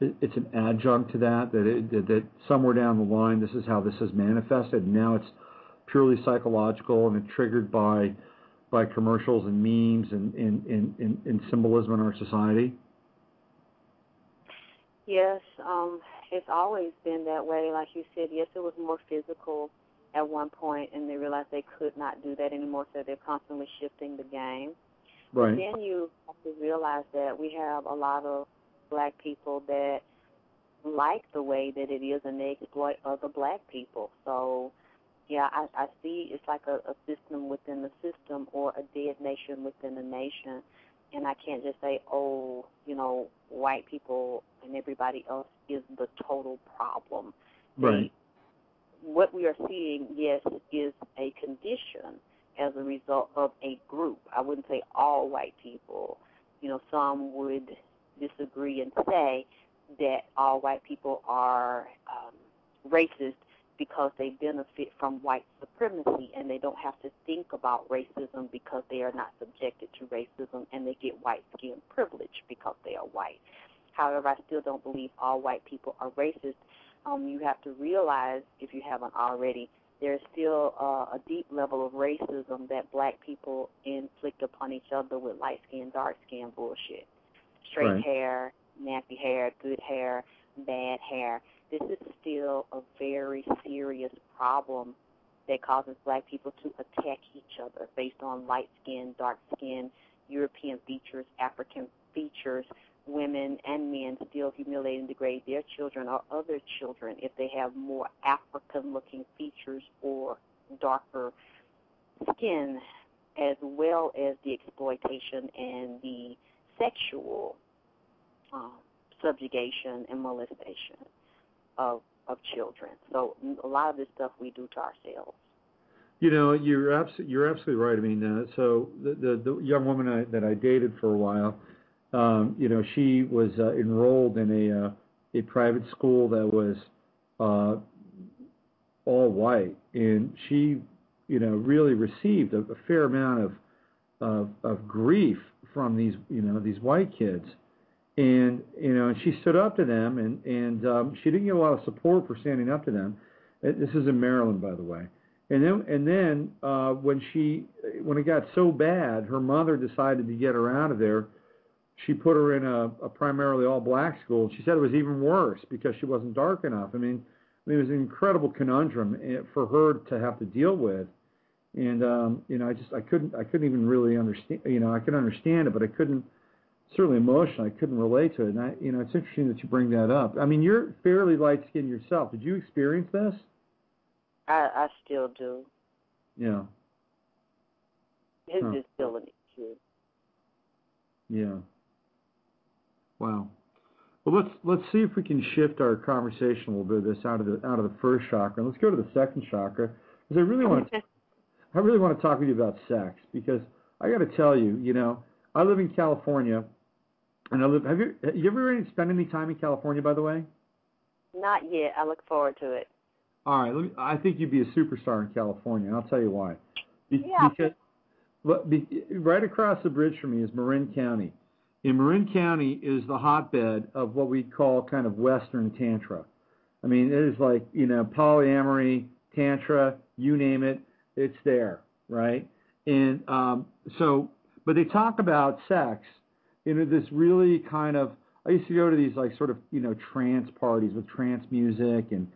it's an adjunct to that somewhere down the line this is how this is manifested, and now it's purely psychological and it's triggered by commercials and memes and symbolism in our society? Yes, it's always been that way. Like you said, yes, it was more physical at one point, and they realized they could not do that anymore, so they're constantly shifting the game. Right. But then you have to realize that we have a lot of black people that like the way that it is, and they exploit other black people. So, yeah, I see it's like a system within the system, or a dead nation within a nation. And I can't just say, oh, white people and everybody else is the total problem. Right. What we are seeing, yes, is a condition as a result of a group. I wouldn't say all white people. Some would disagree and say that all white people are racist because they benefit from white supremacy, and they don't have to think about racism because they are not subjected to racism, and they get white skin privilege because they are white. However, I still don't believe all white people are racist. You have to realize, if you haven't already, there's still a deep level of racism that black people inflict upon each other with light skin, dark skin bullshit. Straight right. hair, nappy hair, good hair, bad hair. This is still a very serious problem that causes black people to attack each other based on light skin, dark skin, European features, African features. Women and men still humiliate and degrade their children or other children if they have more African-looking features or darker skin, as well as the exploitation and the sexual subjugation and molestation of children. So a lot of this stuff we do to ourselves. You're absolutely right. I mean, so the young woman that I dated for a while, she was enrolled in a private school that was all white, and she, really received a fair amount of grief from these white kids, and she stood up to them, and she didn't get a lot of support for standing up to them. This is in Maryland, by the way. And then when it got so bad, her mother decided to get her out of there. She put her in a primarily all-black school. She said it was even worse because she wasn't dark enough. I mean, it was an incredible conundrum for her to have to deal with. And I couldn't even really understand. I could understand it, but I couldn't. Certainly emotionally, I couldn't relate to it. And it's interesting that you bring that up. I mean, you're fairly light-skinned yourself. Did you experience this? I still do. Yeah. It's still an issue. Yeah. Wow. Well, let's see if we can shift our conversation a little bit of this out of the first chakra. Let's go to the second chakra, because I really want to talk with you about sex, because I got to tell you, I live in California, and have you ever spent any time in California, by the way? Not yet. I look forward to it. All right, I think you'd be a superstar in California, and I'll tell you why. Because right across the bridge from me is Marin County. And Marin County is the hotbed of what we call kind of Western Tantra. I mean, it is like, polyamory, Tantra, you name it, it's there, right? And but they talk about sex in this really kind of, I used to go to these like sort of, trance parties with trance music, and,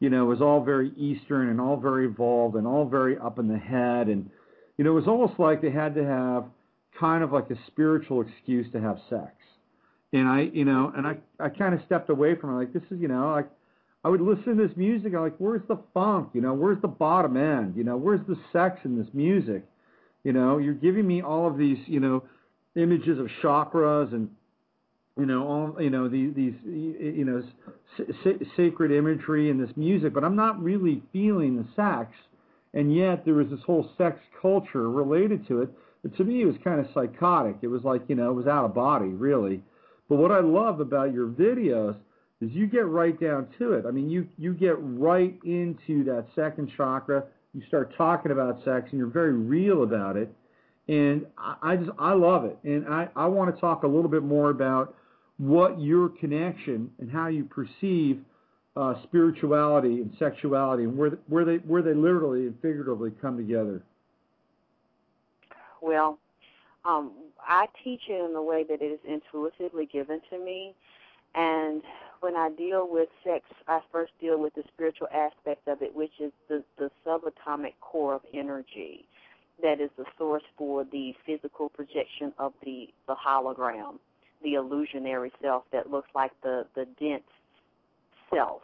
it was all very Eastern and all very evolved and all very up in the head. And, it was almost like they had to have kind of like a spiritual excuse to have sex. And I kind of stepped away from it. Like, this is, I would listen to this music. I'm like, where's the funk? Where's the bottom end? Where's the sex in this music? You're giving me all of these, images of chakras and, all, these sacred imagery in this music, but I'm not really feeling the sex. And yet there was this whole sex culture related to it. But to me, it was kind of psychotic. It was like, it was out of body, really. But what I love about your videos is you get right down to it. I mean, you get right into that second chakra. You start talking about sex, and you're very real about it. And I love it. And I want to talk a little bit more about what your connection and how you perceive spirituality and sexuality, and where they literally and figuratively come together. Well, I teach it in a way that it is intuitively given to me. And when I deal with sex, I first deal with the spiritual aspect of it, which is the subatomic core of energy that is the source for the physical projection of the hologram, the illusionary self that looks like the dense self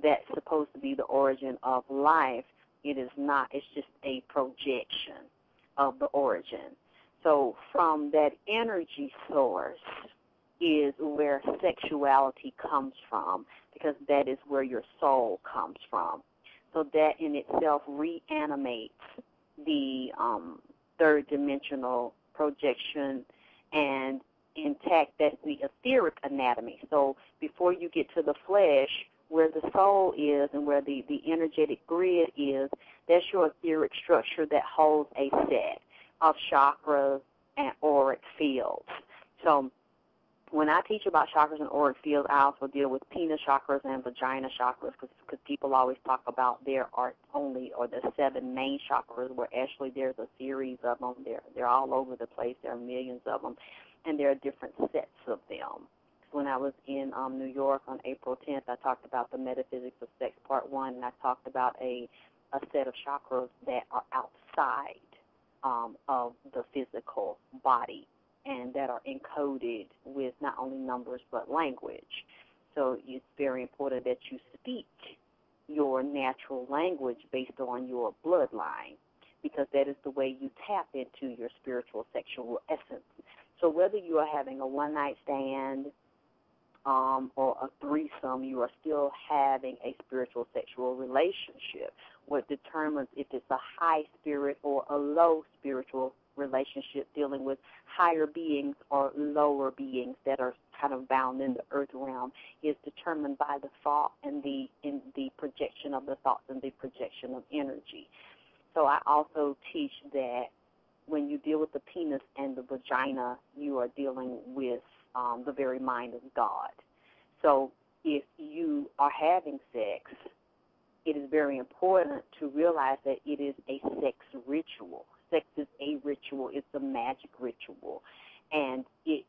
that's supposed to be the origin of life. It is not. It's just a projection of the origin. So from that energy source is where sexuality comes from, because that is where your soul comes from. So that in itself reanimates the third dimensional projection, and intact, that's the etheric anatomy. So before you get to the flesh, where the soul is and where the energetic grid is, that's your etheric structure that holds a set of chakras and auric fields. So when I teach about chakras and auric fields, I also deal with penis chakras and vagina chakras, because people always talk about there are only, or the 7 main chakras, where actually there's a series of them. They're all over the place. There are millions of them, and there are different sets of them. When I was in New York on April 10th, I talked about the metaphysics of sex, part 1, and I talked about a set of chakras that are outside of the physical body, and that are encoded with not only numbers but language. So it's very important that you speak your natural language based on your bloodline, because that is the way you tap into your spiritual sexual essence. So whether you are having a one-night stand or a threesome, you are still having a spiritual sexual relationship. What determines if it's a high spirit or a low spiritual relationship, dealing with higher beings or lower beings that are kind of bound in the earth realm, is determined by the thought and the projection of the thoughts and the projection of energy. So I also teach that when you deal with the penis and the vagina, you are dealing with the very mind of God. So if you are having sex, it is very important to realize that it is a sex ritual. Sex is a ritual. It's a magic ritual. And it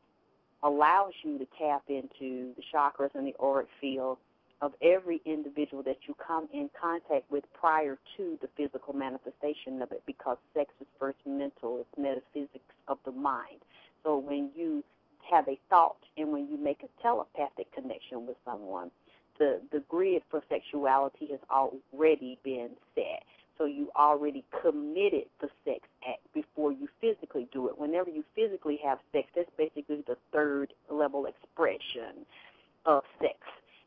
allows you to tap into the chakras and the auric field of every individual that you come in contact with prior to the physical manifestation of it, because sex is first mental. It's metaphysics of the mind. So when you have a thought and when you make a telepathic connection with someone, the grid for sexuality has already been set. So you already committed the sex act before you physically do it. Whenever you physically have sex, that's basically the third level expression of sex.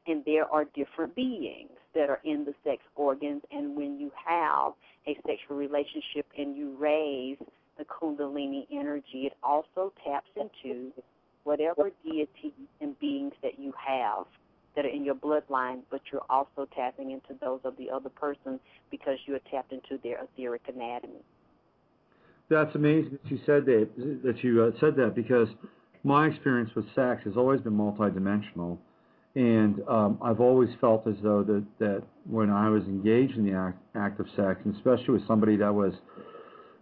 And there are different beings that are in the sex organs, and when you have a sexual relationship and you raise the Kundalini energy, it also taps into whatever deities and beings that you have that are in your bloodline, but you're also tapping into those of the other person because you're tapped into their etheric anatomy. That's amazing that you said that, because my experience with sex has always been multidimensional. And I've always felt as though that when I was engaged in the act of sex, and especially with somebody that was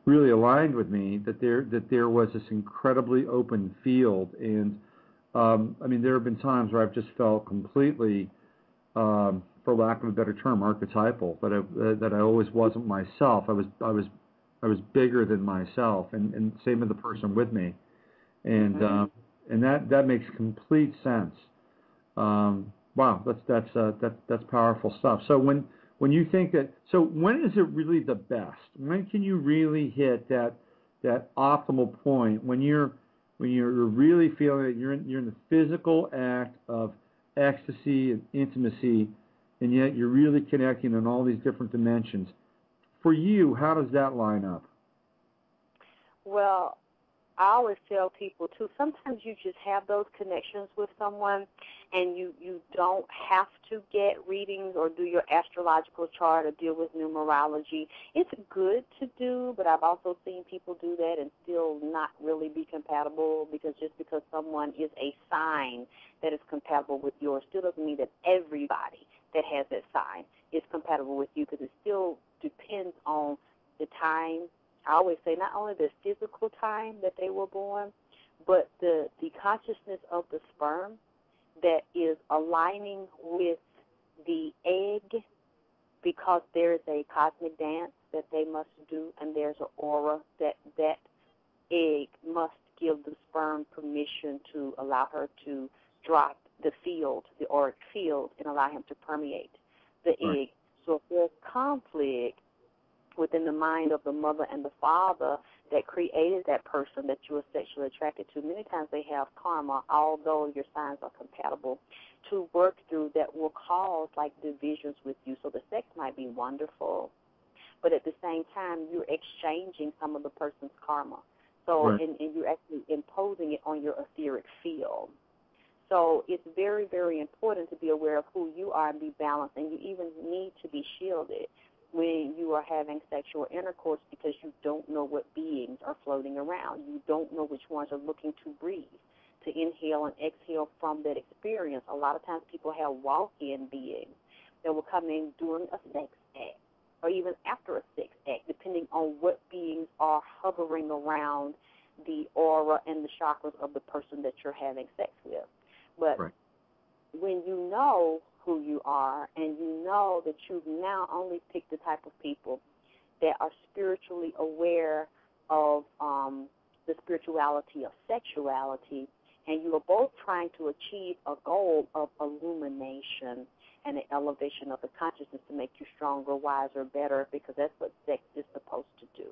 really aligned with me, that there was this incredibly open field. And I mean, there have been times where I've just felt completely, for lack of a better term, archetypal. That I always wasn't myself. I was bigger than myself, and same with the person with me. And and that makes complete sense. Wow, that's powerful stuff. So when you think that, so when is it really the best? When can you really hit that optimal point when you're really feeling that you're in the physical act of ecstasy and intimacy, and yet you're really connecting on all these different dimensions? For you, how does that line up? Well, I always tell people, too, sometimes you just have those connections with someone, and you don't have to get readings or do your astrological chart or deal with numerology. It's good to do, but I've also seen people do that and still not really be compatible, because just because someone is a sign that is compatible with yours still doesn't mean that everybody that has that sign is compatible with you, because it still depends on the time. I always say not only the physical time that they were born, but the consciousness of the sperm that is aligning with the egg, because there's a cosmic dance that they must do, and there's an aura that egg must give the sperm permission to allow her to drop the field, the auric field, and allow him to permeate the egg. So if there's conflict within the mind of the mother and the father that created that person that you are sexually attracted to, many times they have karma, although your signs are compatible, to work through that will cause like divisions with you. So the sex might be wonderful, but at the same time you're exchanging some of the person's karma. So and you're actually imposing it on your etheric field. So it's very, very important to be aware of who you are and be balanced, and you even need to be shielded when you are having sexual intercourse, because you don't know what beings are floating around. You don't know which ones are looking to breathe, to inhale and exhale from that experience. A lot of times people have walk-in beings that will come in during a sex act or even after a sex act, depending on what beings are hovering around the aura and the chakras of the person that you're having sex with. But when you know who you are, and you know that you've now only picked the type of people that are spiritually aware of the spirituality of sexuality, and you are both trying to achieve a goal of illumination and an elevation of the consciousness to make you stronger, wiser, better, because that's what sex is supposed to do.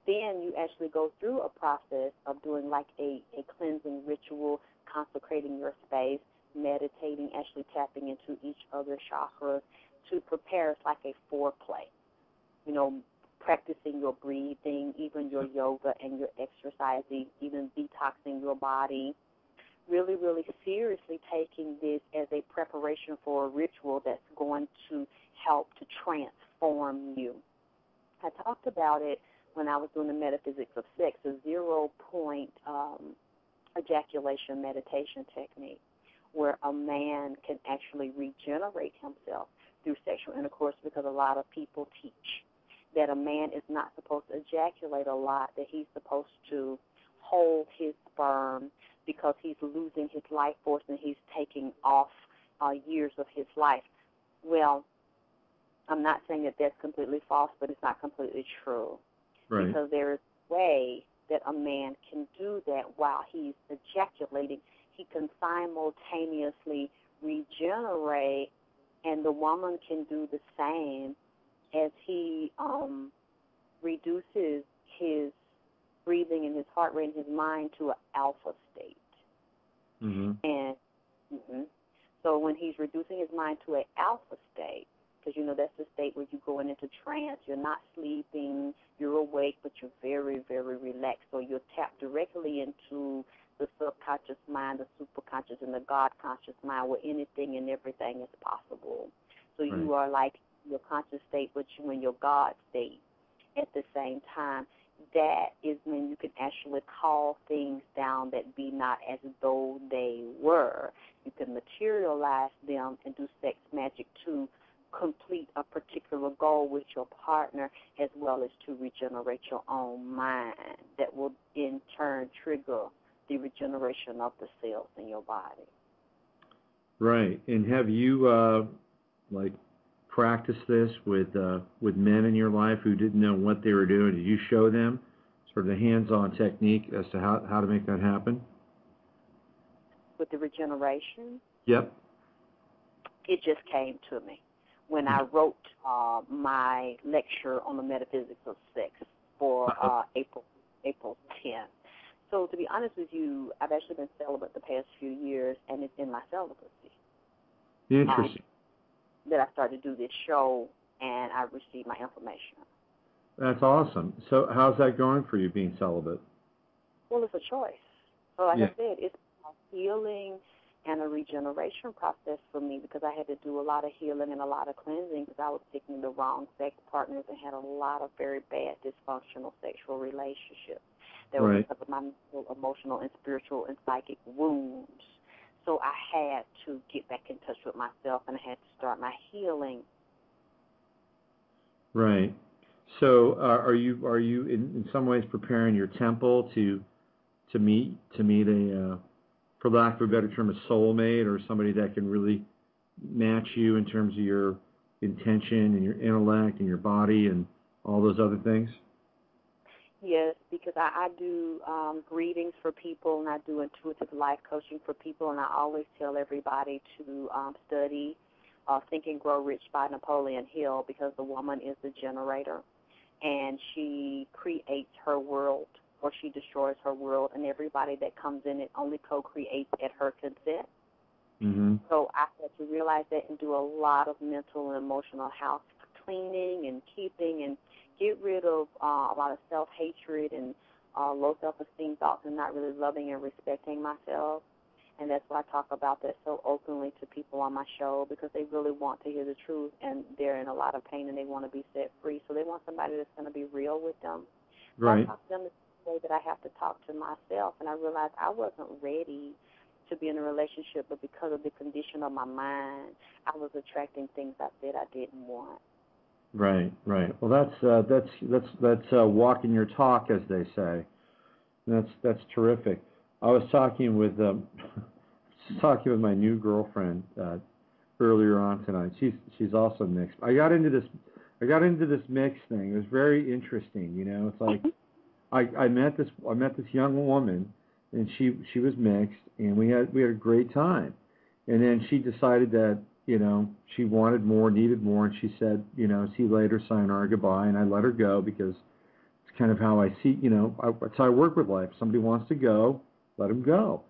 Then you actually go through a process of doing like a cleansing ritual, consecrating your space, meditating, actually tapping into each other's chakras to prepare. It's like a foreplay, you know, practicing your breathing, even your yoga and your exercising, even detoxing your body, really, really seriously taking this as a preparation for a ritual that's going to help to transform you. I talked about it when I was doing the metaphysics of sex, a 0-point ejaculation meditation technique, where a man can actually regenerate himself through sexual intercourse, because a lot of people teach that a man is not supposed to ejaculate a lot, that he's supposed to hold his sperm because he's losing his life force and he's taking off years of his life. Well, I'm not saying that that's completely false, but it's not completely true. Right. Because there is a way that a man can do that while he's ejaculating. He can simultaneously regenerate, and the woman can do the same as he reduces his breathing and his heart rate and his mind to an alpha state. Mm-hmm. So when he's reducing his mind to an alpha state, because, that's the state where you're going into trance, you're not sleeping, you're awake, but you're very, very relaxed. So you're tapped directly into the subconscious mind, the superconscious, and the God-conscious mind, where anything and everything is possible. So you are like your conscious state, but you're in your God state at the same time. That is when you can actually call things down that be not as though they were. You can materialize them and do sex magic to complete a particular goal with your partner, as well as to regenerate your own mind. That will in turn trigger the regeneration of the cells in your body. Right. And have you practiced this with men in your life who didn't know what they were doing? Did you show them sort of the hands-on technique as to how to make that happen? With the regeneration? Yep. It just came to me when I wrote my lecture on the metaphysics of sex for April 10th. So to be honest with you, I've actually been celibate the past few years, and it's in my celibacy. Interesting. That I started to do this show, and I received my information. That's awesome. So how's that going for you, being celibate? Well, it's a choice. So like I said, it's a healing and a regeneration process for me, because I had to do a lot of healing and a lot of cleansing because I was picking the wrong sex partners and had a lot of very bad dysfunctional sexual relationships. That was because of my mental, emotional, and spiritual and psychic wounds. So I had to get back in touch with myself, and I had to start my healing. Right. So are you in some ways preparing your temple to meet a for lack of a better term, a soulmate, or somebody that can really match you in terms of your intention and your intellect and your body and all those other things? Yes, because I do readings for people, and I do intuitive life coaching for people, and I always tell everybody to study Think and Grow Rich by Napoleon Hill, because the woman is the generator, and she creates her world, or she destroys her world, and everybody that comes in it only co-creates at her consent. Mm-hmm. So I had to realize that and do a lot of mental and emotional house cleaning and keeping, and get rid of a lot of self-hatred and low self-esteem thoughts, and not really loving and respecting myself. And that's why I talk about that so openly to people on my show, because they really want to hear the truth, and they're in a lot of pain, and they want to be set free. So they want somebody that's going to be real with them. Right. So I talk to them the way that I have to talk to myself, and I realized I wasn't ready to be in a relationship, but because of the condition of my mind, I was attracting things I said I didn't want. Right. Well, that's walking your talk, as they say. That's terrific. I was talking with my new girlfriend earlier on tonight. She's also mixed. I got into this mixed thing. It was very interesting. It's like I met this young woman, and she was mixed, and we had a great time. And then she decided that she wanted more, needed more, and she said, see you later, sayonara, goodbye, and I let her go, because it's kind of how I see, that's how I work with life. If somebody wants to go, let them go.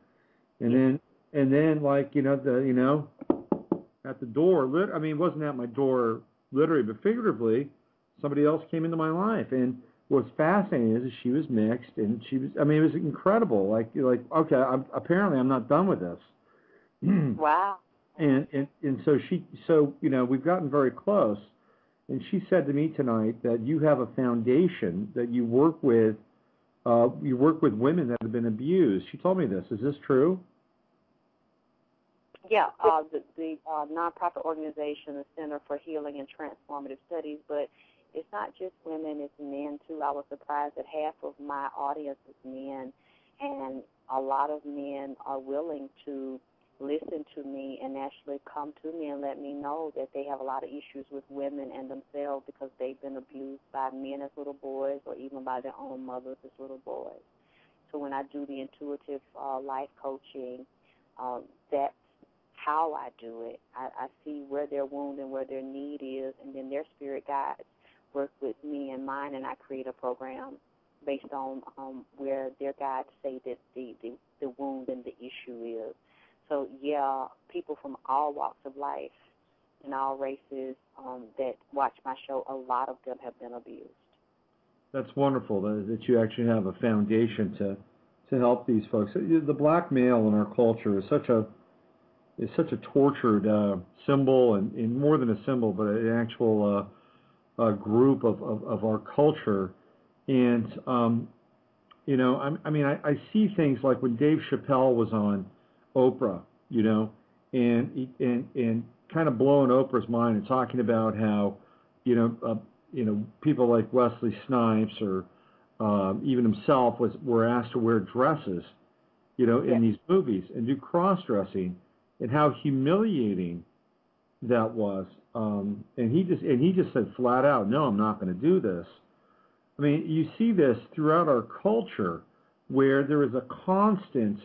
And then like, at the door, it wasn't at my door literally, but figuratively, somebody else came into my life. And what's fascinating is she was mixed, and she was, it was incredible. Like okay, apparently I'm not done with this. Wow. And so we've gotten very close, and she said to me tonight that you have a foundation that you work with women that have been abused. She told me this. Is this true? Yeah, the nonprofit organization, the Center for Healing and Transformative Studies, but it's not just women, it's men too. I was surprised that half of my audience is men, and a lot of men are willing to listen to me and actually come to me and let me know that they have a lot of issues with women and themselves, because they've been abused by men as little boys, or even by their own mothers as little boys. So when I do the intuitive life coaching, that's how I do it. I see where their wound and where their need is, and then their spirit guides work with me and mine, and I create a program based on where their guides say that the wound and the issue is. So, yeah, people from all walks of life and all races that watch my show, a lot of them have been abused. That's wonderful that you actually have a foundation to help these folks. The black male in our culture is such a tortured symbol, and more than a symbol, but an actual group of our culture. And you know, I see things like when Dave Chappelle was on Oprah, you know, and kind of blowing Oprah's mind and talking about how, you know, people like Wesley Snipes or even himself were asked to wear dresses, you know, in these movies and do cross-dressing, and how humiliating that was. And he just said flat out, no, I'm not going to do this. I mean, you see this throughout our culture, where there is a constant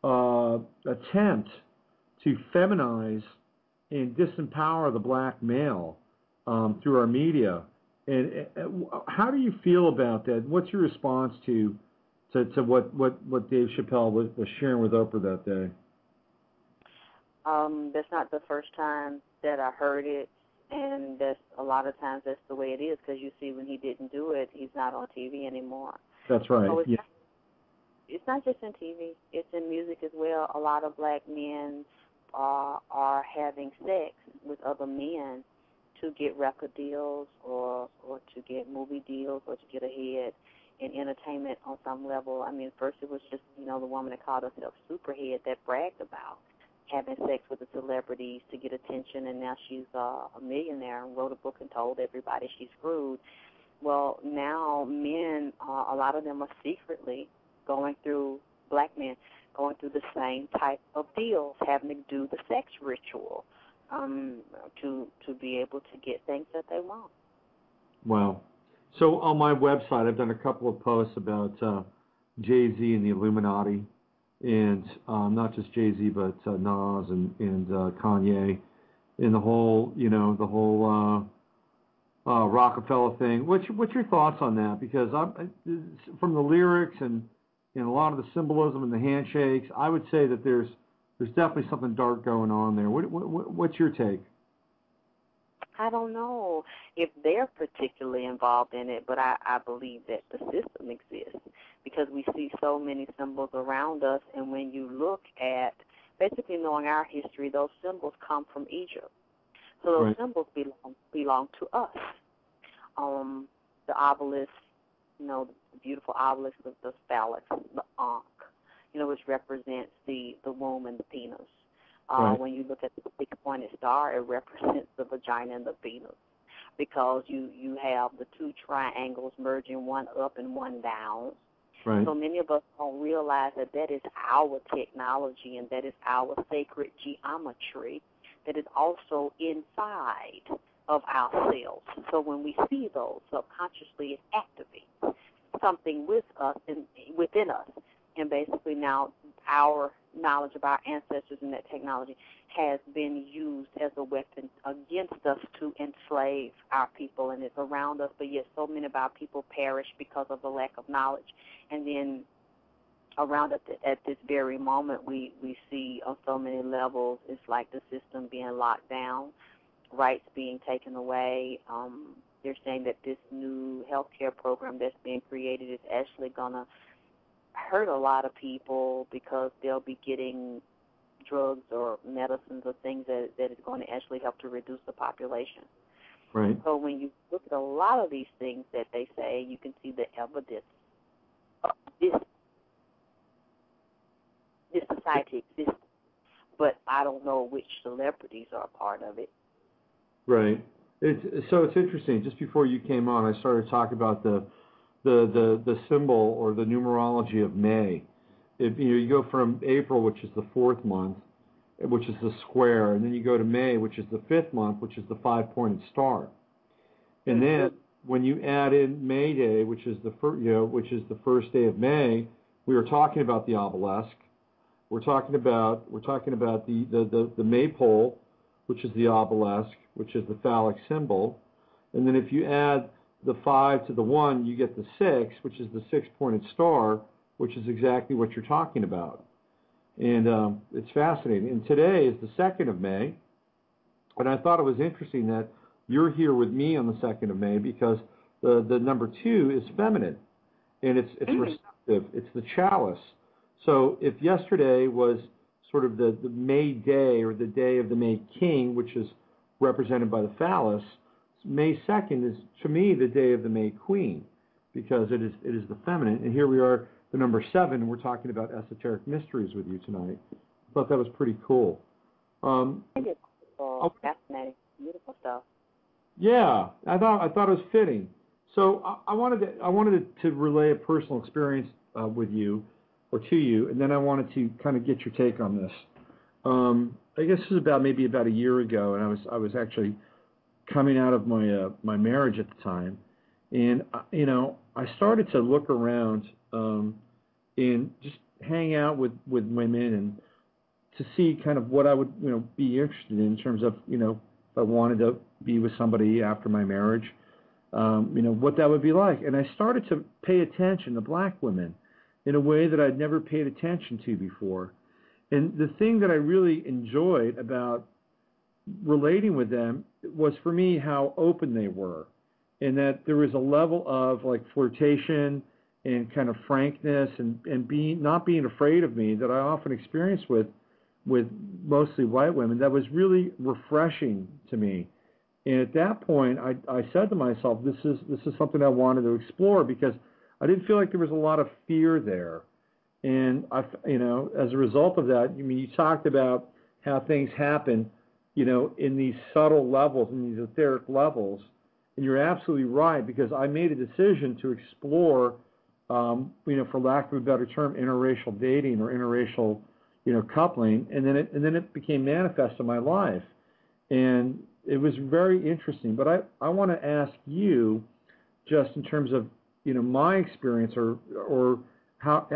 attempt to feminize and disempower the black male through our media. And how do you feel about that? What's your response to what Dave Chappelle was sharing with Oprah that day? That's not the first time that I heard it, and that's a lot of times that's the way it is, because you see when he didn't do it, he's not on TV anymore. That's right. So it's not just in TV. It's in music as well. A lot of black men are having sex with other men to get record deals or to get movie deals or to get ahead in entertainment on some level. I mean, first it was just, you know, the woman that called herself Superhead that bragged about having sex with the celebrities to get attention, and now she's a millionaire and wrote a book and told everybody she's screwed. Well, now men, a lot of them are secretly going through, black men, going through the same type of deals, having to do the sex ritual to be able to get things that they want. Wow. So on my website, I've done a couple of posts about Jay-Z and the Illuminati, and not just Jay-Z, but Nas and Kanye, and the whole Rockefeller thing. What's your thoughts on that? Because from the lyrics and a lot of the symbolism and the handshakes, I would say that there's definitely something dark going on there. What's your take? I don't know if they're particularly involved in it, but I believe that the system exists because we see so many symbols around us, and when you look at basically knowing our history, those symbols come from Egypt. So those Right. symbols belong to us. The obelisk, you know, the beautiful obelisk of the phallus, the ankh, you know, which represents the womb and the penis. Right. When you look at the six-pointed star, it represents the vagina and the penis, because you have the two triangles merging, one up and one down. Right. So many of us don't realize that is our technology and that is our sacred geometry that is also inside of ourselves. So when we see those, subconsciously it activates something within us. And basically now our knowledge of our ancestors and that technology has been used as a weapon against us to enslave our people, and it's around us, but yet so many of our people perish because of the lack of knowledge. And then around us at this very moment, we see on so many levels, it's like the system being locked down, rights being taken away. They're saying that this new healthcare program that's being created is actually going to hurt a lot of people because they'll be getting drugs or medicines or things that is going to actually help to reduce the population. Right. So when you look at a lot of these things that they say, you can see the evidence of this society exists. But I don't know which celebrities are a part of it. Right. It's interesting. Just before you came on, I started talking about the symbol or the numerology of May. You go from April, which is the 4th month, which is the square, and then you go to May, which is the 5th month, which is the 5-pointed star. And then when you add in May Day, which is the first day of May, we were talking about the obelisk. We're talking about the maypole, which is the obelisk, which is the phallic symbol. And then if you add the 5 to the 1, you get the 6, which is the 6-pointed star, which is exactly what you're talking about. And it's fascinating. And today is the 2nd of May, and I thought it was interesting that you're here with me on the 2nd of May because the number 2 is feminine, and it's receptive. It's the chalice. So if yesterday was sort of the May day or the day of the May King, which is represented by the phallus, May 2nd is, to me, the day of the May Queen because it is the feminine. And here we are, the number 7, and we're talking about esoteric mysteries with you tonight. I thought that was pretty cool. Fascinating. Beautiful stuff. Yeah, I thought it was fitting. So I wanted to relay a personal experience with you, or to you, and then I wanted to kind of get your take on this. I guess this is maybe about a year ago, and I was actually coming out of my marriage at the time, and I started to look around and just hang out with women and to see kind of what I would be interested in terms of if I wanted to be with somebody after my marriage, what that would be like. And I started to pay attention to black women in a way that I'd never paid attention to before. And the thing that I really enjoyed about relating with them was, for me, how open they were, and that there was a level of like flirtation and kind of frankness and not being afraid of me that I often experienced with mostly white women. That was really refreshing to me. And at that point, I said to myself, this is something I wanted to explore because I didn't feel like there was a lot of fear there. And as a result of that, you talked about how things happen, in these subtle levels, in these etheric levels, and you're absolutely right, because I made a decision to explore, for lack of a better term, interracial dating or interracial, coupling, and then it became manifest in my life, and it was very interesting. But I want to ask you, just in terms of my experience, or how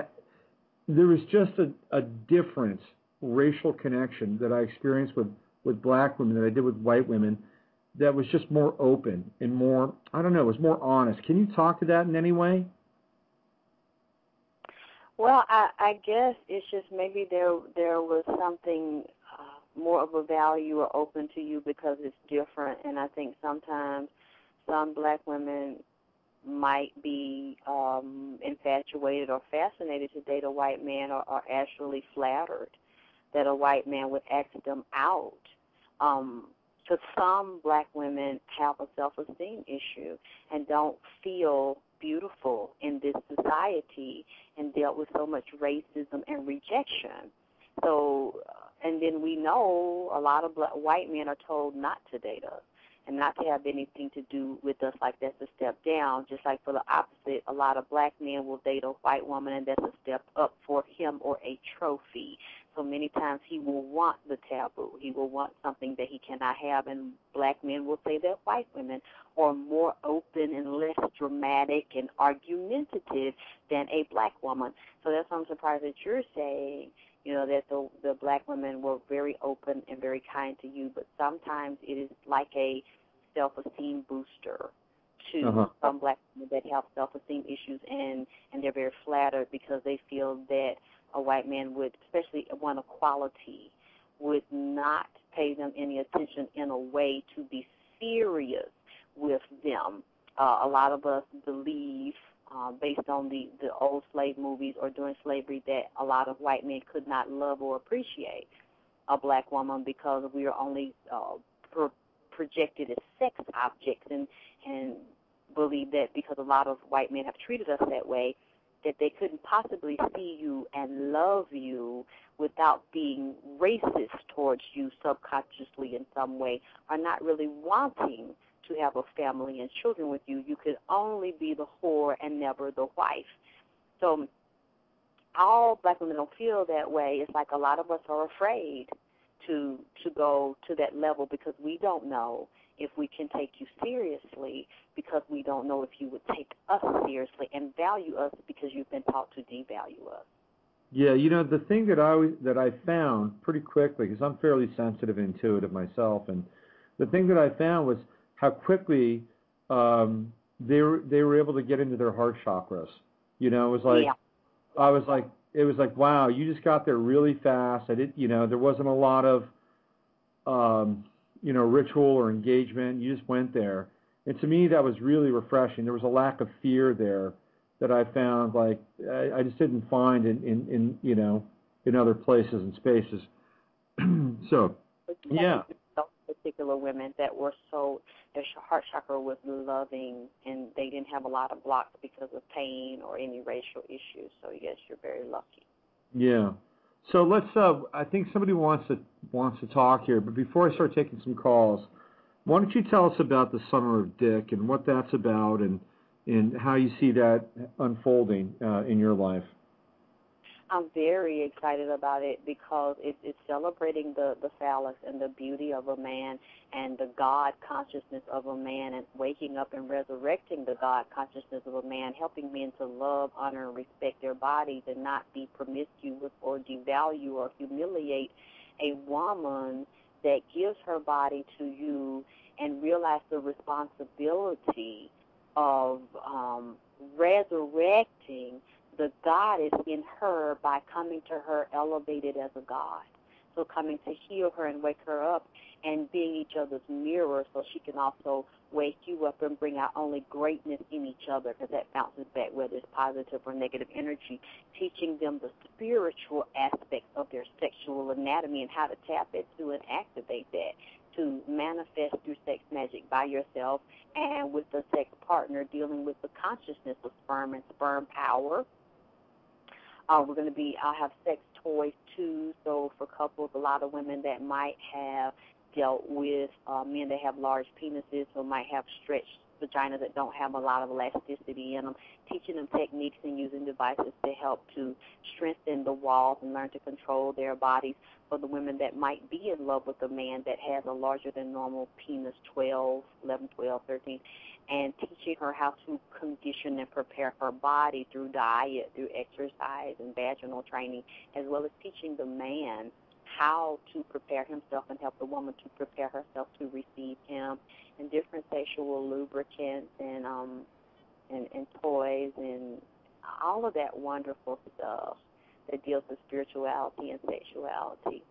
there was just a different racial connection that I experienced with black women that I did with white women, that was just more open and more, I don't know, it was more honest. Can you talk to that in any way? Well, I guess it's just maybe there was something more of a value or open to you because it's different. And I think sometimes some black women might be infatuated or fascinated to date a white man, or are actually flattered that a white man would ask them out. Because some black women have a self-esteem issue and don't feel beautiful in this society and dealt with so much racism and rejection. So, and then we know a lot of white men are told not to date us and not to have anything to do with us, like that's a step down. Just like for the opposite, a lot of black men will date a white woman and that's a step up for him, or a trophy. So many times he will want the taboo. He will want something that he cannot have, and black men will say that white women are more open and less dramatic and argumentative than a black woman. So that's why I'm surprised that you're saying, that the black women were very open and very kind to you, but sometimes it is like a self-esteem booster to some black women that have self-esteem issues, and they're very flattered because they feel that a white man would, especially one of quality, would not pay them any attention in a way to be serious with them. A lot of us believe, based on the old slave movies or during slavery, that a lot of white men could not love or appreciate a black woman because we are only projected as sex objects, and believe that because a lot of white men have treated us that way, that they couldn't possibly see you and love you without being racist towards you subconsciously in some way, or not really wanting to have a family and children with you. You could only be the whore and never the wife. So all black women don't feel that way. It's like a lot of us are afraid to go to that level because we don't know if we can take you seriously, because we don't know if you would take us seriously and value us because you've been taught to devalue us. Yeah, the thing that I found pretty quickly, because I'm fairly sensitive and intuitive myself, and the thing that I found was how quickly they were able to get into their heart chakras. It was like, I was like, it was like, wow, you just got there really fast. There wasn't a lot of, ritual or engagement. You just went there. And to me, that was really refreshing. There was a lack of fear there that I found, like, I just didn't find in other places and spaces. So, yeah. Particular women that were so, their heart chakra was loving, and they didn't have a lot of blocks because of pain or any racial issues. So yes, you're very lucky. Yeah. So let's. I think somebody wants to talk here, but before I start taking some calls, why don't you tell us about the Summer of Dick and what that's about, and how you see that unfolding in your life? I'm very excited about it because it's celebrating the phallus and the beauty of a man and the God consciousness of a man, and waking up and resurrecting the God consciousness of a man, helping men to love, honor, and respect their bodies and not be promiscuous or devalue or humiliate a woman that gives her body to you, and realize the responsibility of resurrecting the goddess in her by coming to her elevated as a god. So coming to heal her and wake her up, and being each other's mirror, so she can also wake you up and bring out only greatness in each other, because that bounces back whether it's positive or negative energy, teaching them the spiritual aspects of their sexual anatomy and how to tap into and activate that to manifest through sex magic by yourself and with the sex partner, dealing with the consciousness of sperm and sperm power. I'll have sex toys too, so for couples, a lot of women that might have dealt with men that have large penises, or might have stretched vaginas that don't have a lot of elasticity in them, teaching them techniques and using devices to help to strengthen the walls and learn to control their bodies. For the women that might be in love with a man that has a larger than normal penis, 11, 12, 13, and teaching her how to condition and prepare her body through diet, through exercise and vaginal training, as well as teaching the man how to prepare himself and help the woman to prepare herself to receive him, and different sexual lubricants and toys and all of that wonderful stuff that deals with spirituality and sexuality.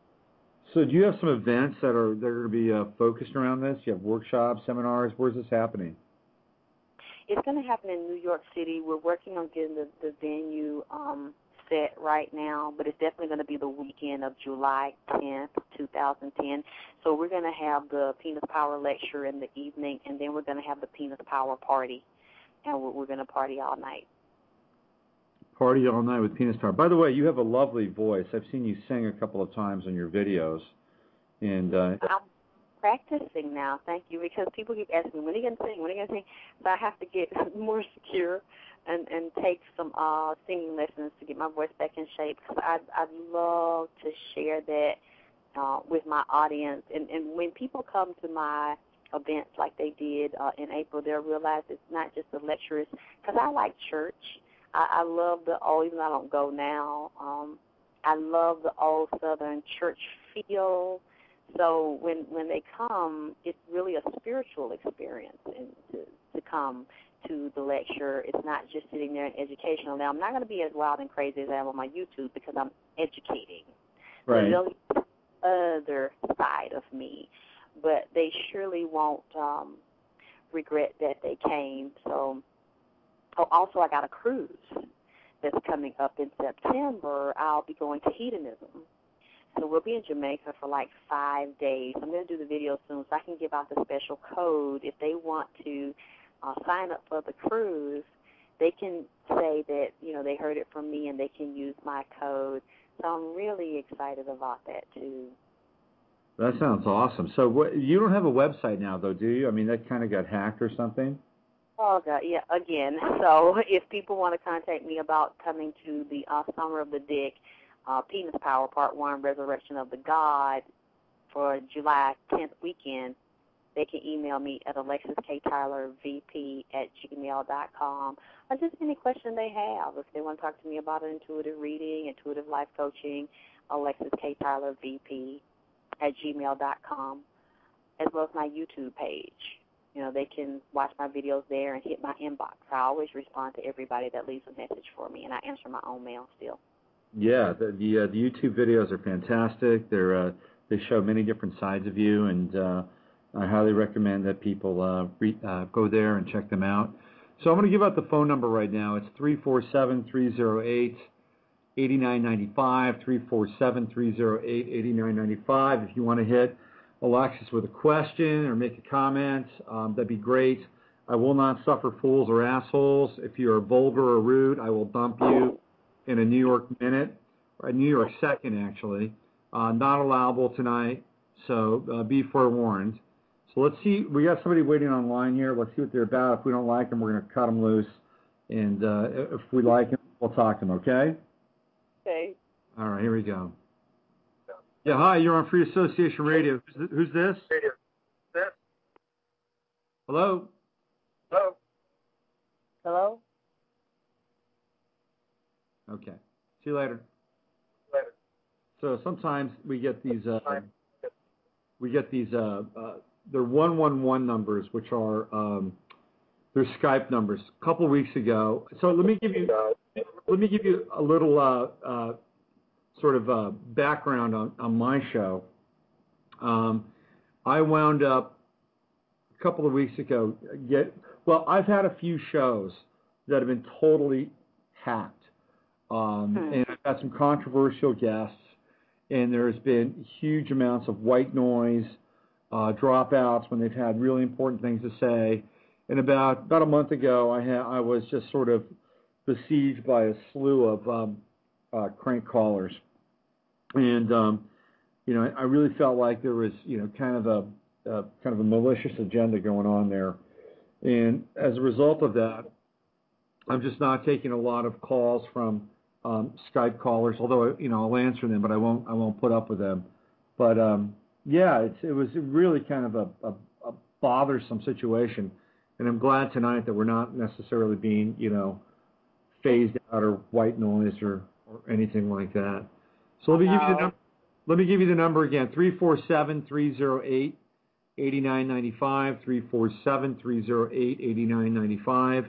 So do you have some events that are going to be focused around this? You have workshops, seminars. Where's this happening? It's going to happen in New York City. We're working on getting the venue set right now, but it's definitely going to be the weekend of July 10th, 2010. So we're going to have the Penis Power lecture in the evening, and then we're going to have the Penis Power party, and we're going to party all night. Party all night with Penis Power. By the way, you have a lovely voice. I've seen you sing a couple of times on your videos. And I'm practicing now, thank you, because people keep asking me, when are you going to sing, when are you going to sing? So I have to get more secure and take some singing lessons to get my voice back in shape, because I'd love to share that with my audience. And when people come to my events like they did in April, they'll realize it's not just the lectures, because I like church. I love the old, even though I don't go now, I love the old Southern church feel. So when they come, it's really a spiritual experience, and to come to the lecture. It's not just sitting there and educational. Now, I'm not going to be as wild and crazy as I am on my YouTube, because I'm educating. Right. So the other side of me. But they surely won't regret that they came. So, also I got a cruise that's coming up in September. I'll be going to hedonism. So we'll be in Jamaica for like 5 days. I'm going to do the video soon so I can give out the special code. If they want to sign up for the cruise, they can say that, they heard it from me, and they can use my code. So I'm really excited about that too. That sounds awesome. So you don't have a website now, though, do you? I mean, that kind of got hacked or something? Oh, God, yeah, again. So if people want to contact me about coming to the Summer of the Dick, Penis Power Part 1, Resurrection of the God, for July 10th weekend, they can email me at Alexyss K Tylor VP @gmail.com, or just any question they have. If they want to talk to me about intuitive reading, intuitive life coaching, Alexyss K Tylor VP @gmail.com, as well as my YouTube page. They can watch my videos there and hit my inbox. I always respond to everybody that leaves a message for me, and I answer my own mail still. Yeah, the YouTube videos are fantastic. They show many different sides of you, and I highly recommend that people go there and check them out. So I'm going to give out the phone number right now. It's 347-308-8995, 347-308-8995. If you want to hit Alexyss with a question or make a comment, that'd be great. I will not suffer fools or assholes. If you are vulgar or rude, I will dump you in a New York minute, or a New York second, actually. Not allowable tonight, so be forewarned. So let's see. We got somebody waiting online here. Let's see what they're about. If we don't like them, we're going to cut them loose. And if we like them, we'll talk to them, okay? Okay. All right, here we go. Yeah, hi, you're on Free Association Radio. Who's this? Hello? Hello? Hello? Okay. See you later. So sometimes we get these, they're 111 numbers, which are, they're Skype numbers. A couple of weeks ago. So let me give you a little, sort of background on my show. I wound up a couple of weeks ago, I've had a few shows that have been totally hacked. And I've got some controversial guests, and there's been huge amounts of white noise, dropouts when they've had really important things to say. And about a month ago, I was just sort of besieged by a slew of crank callers. And, I really felt like there was, kind of a malicious agenda going on there. And as a result of that, I'm just not taking a lot of calls from Skype callers, although I'll answer them, but I won't put up with them. But it was really kind of a bothersome situation, and I'm glad tonight that we're not necessarily being phased out or white noise or anything like that. So let me give you the number again: 347-308-8995, 347-308-8995.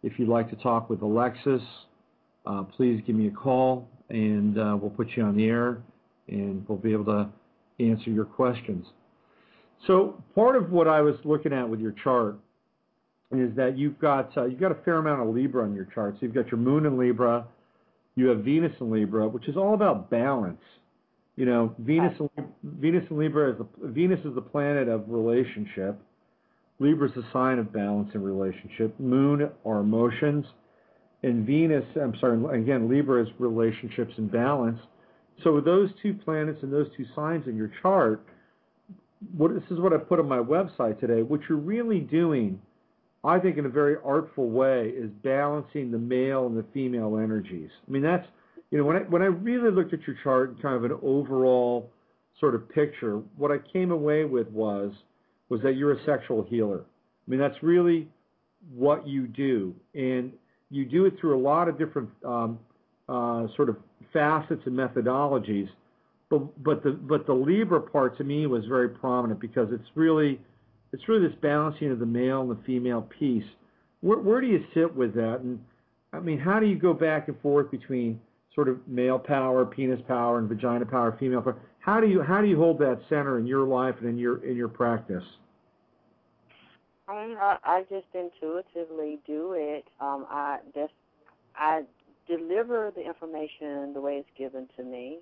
If you'd like to talk with Alexyss, please give me a call, and we'll put you on the air, and we'll be able to answer your questions. So part of what I was looking at with your chart is that you've got a fair amount of Libra on your chart. So you've got your Moon in Libra, you have Venus in Libra, which is all about balance. Venus in Libra Venus is the planet of relationship. Libra is the sign of balance in relationship. Moon are emotions. And Libra is relationships and balance. So with those two planets and those two signs in your chart, this is what I put on my website today. What you're really doing, I think in a very artful way, is balancing the male and the female energies. I mean, that's, when I really looked at your chart, kind of an overall sort of picture, what I came away with was that you're a sexual healer. I mean, that's really what you do. And you do it through a lot of different sort of facets and methodologies, but the Libra part to me was very prominent because it's really this balancing of the male and the female piece. Where do you sit with that? And I mean, how do you go back and forth between sort of male power, penis power, and vagina power, female power? How do you hold that center in your life and in your practice? I just intuitively do it. I deliver the information the way it's given to me.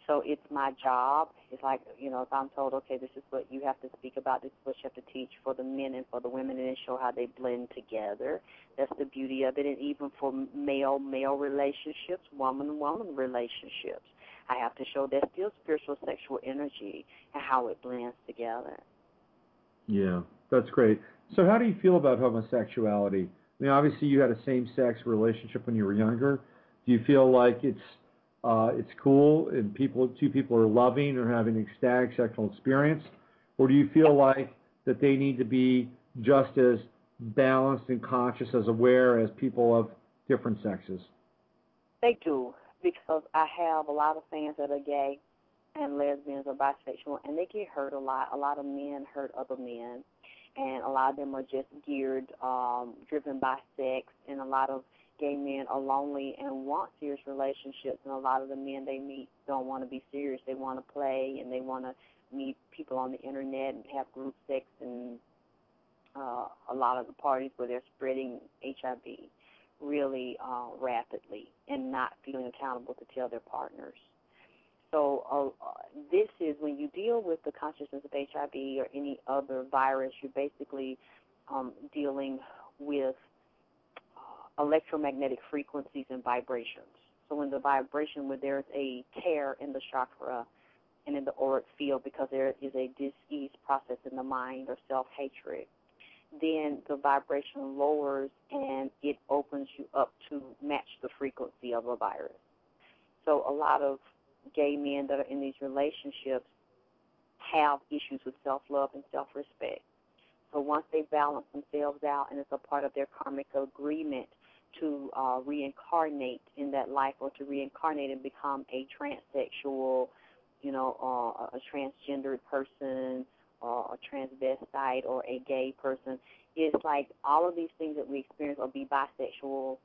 So it's my job. It's like, if I'm told, okay, this is what you have to speak about, this is what you have to teach for the men and for the women, and then show how they blend together. That's the beauty of it. And even for male-male relationships, woman-woman relationships, I have to show there's still spiritual sexual energy and how it blends together. Yeah, that's great. So how do you feel about homosexuality? I mean, obviously you had a same-sex relationship when you were younger. Do you feel like it's cool and two people are loving or having an ecstatic sexual experience? Or do you feel like that they need to be just as balanced and conscious, as aware as people of different sexes? They do, because I have a lot of fans that are gay and lesbians or bisexual, and they get hurt a lot. A lot of men hurt other men, and a lot of them are just driven by sex, and a lot of gay men are lonely and want serious relationships, and a lot of the men they meet don't want to be serious. They want to play, and they want to meet people on the internet and have group sex, and a lot of the parties where they're spreading HIV really rapidly and not feeling accountable to tell their partners. So this is when you deal with the consciousness of HIV or any other virus, you're basically dealing with electromagnetic frequencies and vibrations. So when the vibration, where there's a tear in the chakra and in the auric field because there is a dis-ease process in the mind or self-hatred, then the vibration lowers and it opens you up to match the frequency of a virus. So a lot of gay men that are in these relationships have issues with self-love and self-respect. So once they balance themselves out, and it's a part of their karmic agreement to reincarnate in that life, or to reincarnate and become a transsexual, a transgendered person, or a transvestite, or a gay person, it's like all of these things that we experience, or be bisexual,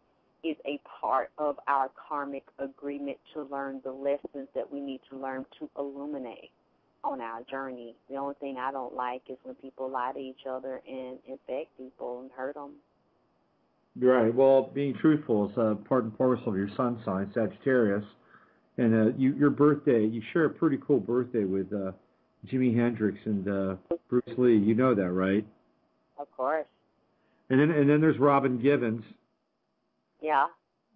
is a part of our karmic agreement to learn the lessons that we need to learn to illuminate on our journey. The only thing I don't like is when people lie to each other and infect people and hurt them. Right. Well, being truthful is part and parcel of your sun sign, Sagittarius. And your birthday, you share a pretty cool birthday with Jimi Hendrix and Bruce Lee. You know that, right? Of course. And then there's Robin Givens. Yeah.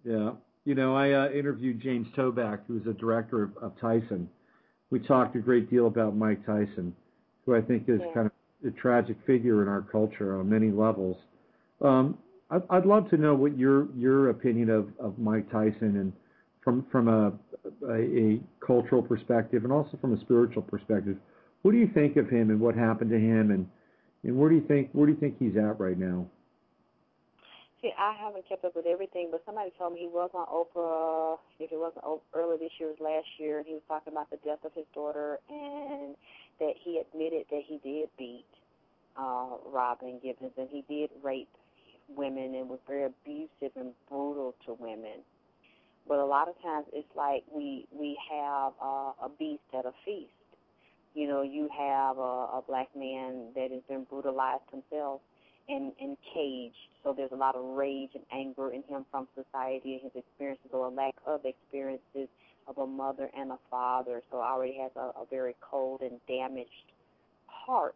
Yeah. I interviewed James Toback, who was the director of Tyson. We talked a great deal about Mike Tyson, who I think is kind of a tragic figure in our culture on many levels. I'd love to know what your opinion of Mike Tyson, and from a cultural perspective and also from a spiritual perspective. What do you think of him and what happened to him, and where do you think he's at right now? See, I haven't kept up with everything, but somebody told me he was on Oprah. If it wasn't earlier this year, it was last year, and he was talking about the death of his daughter, and that he admitted that he did beat Robin Givens, and he did rape women and was very abusive and brutal to women. But a lot of times it's like we have a beast at a feast. You have a black man that has been brutalized himself and caged. So there's a lot of rage and anger in him from society and his experiences, or a lack of experiences of a mother and a father. So already has a very cold and damaged heart,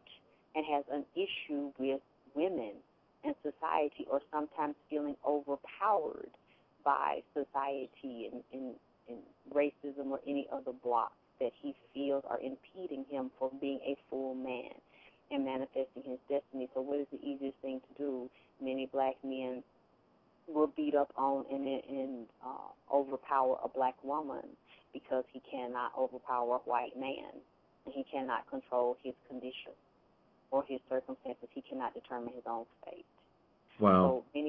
and has an issue with women and society, or sometimes feeling overpowered by society and racism or any other blocks that he feels are impeding him from being a full man and manifesting his destiny. So what is the easiest thing to do? Many black men will beat up on and overpower a black woman because he cannot overpower a white man. He cannot control his condition or his circumstances. He cannot determine his own fate. Wow. So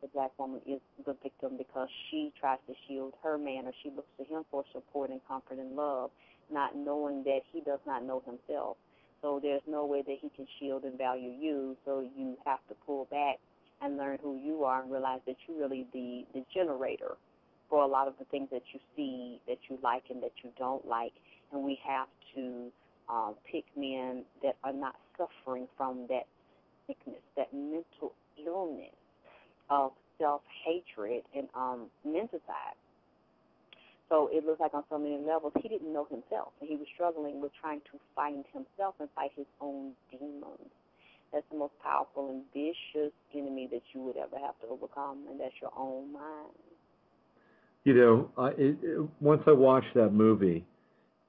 the black woman is the victim because she tries to shield her man, or she looks to him for support and comfort and love, not knowing that he does not know himself. So there's no way that he can shield and value you, so you have to pull back and learn who you are and realize that you're really the generator for a lot of the things that you see, that you like and that you don't like. And we have to pick men that are not suffering from that sickness, that mental illness of self-hatred and menticide. So it looks like on so many levels he didn't know himself, and he was struggling with trying to find himself and fight his own demons. That's the most powerful and vicious enemy that you would ever have to overcome, and that's your own mind. Once I watched that movie,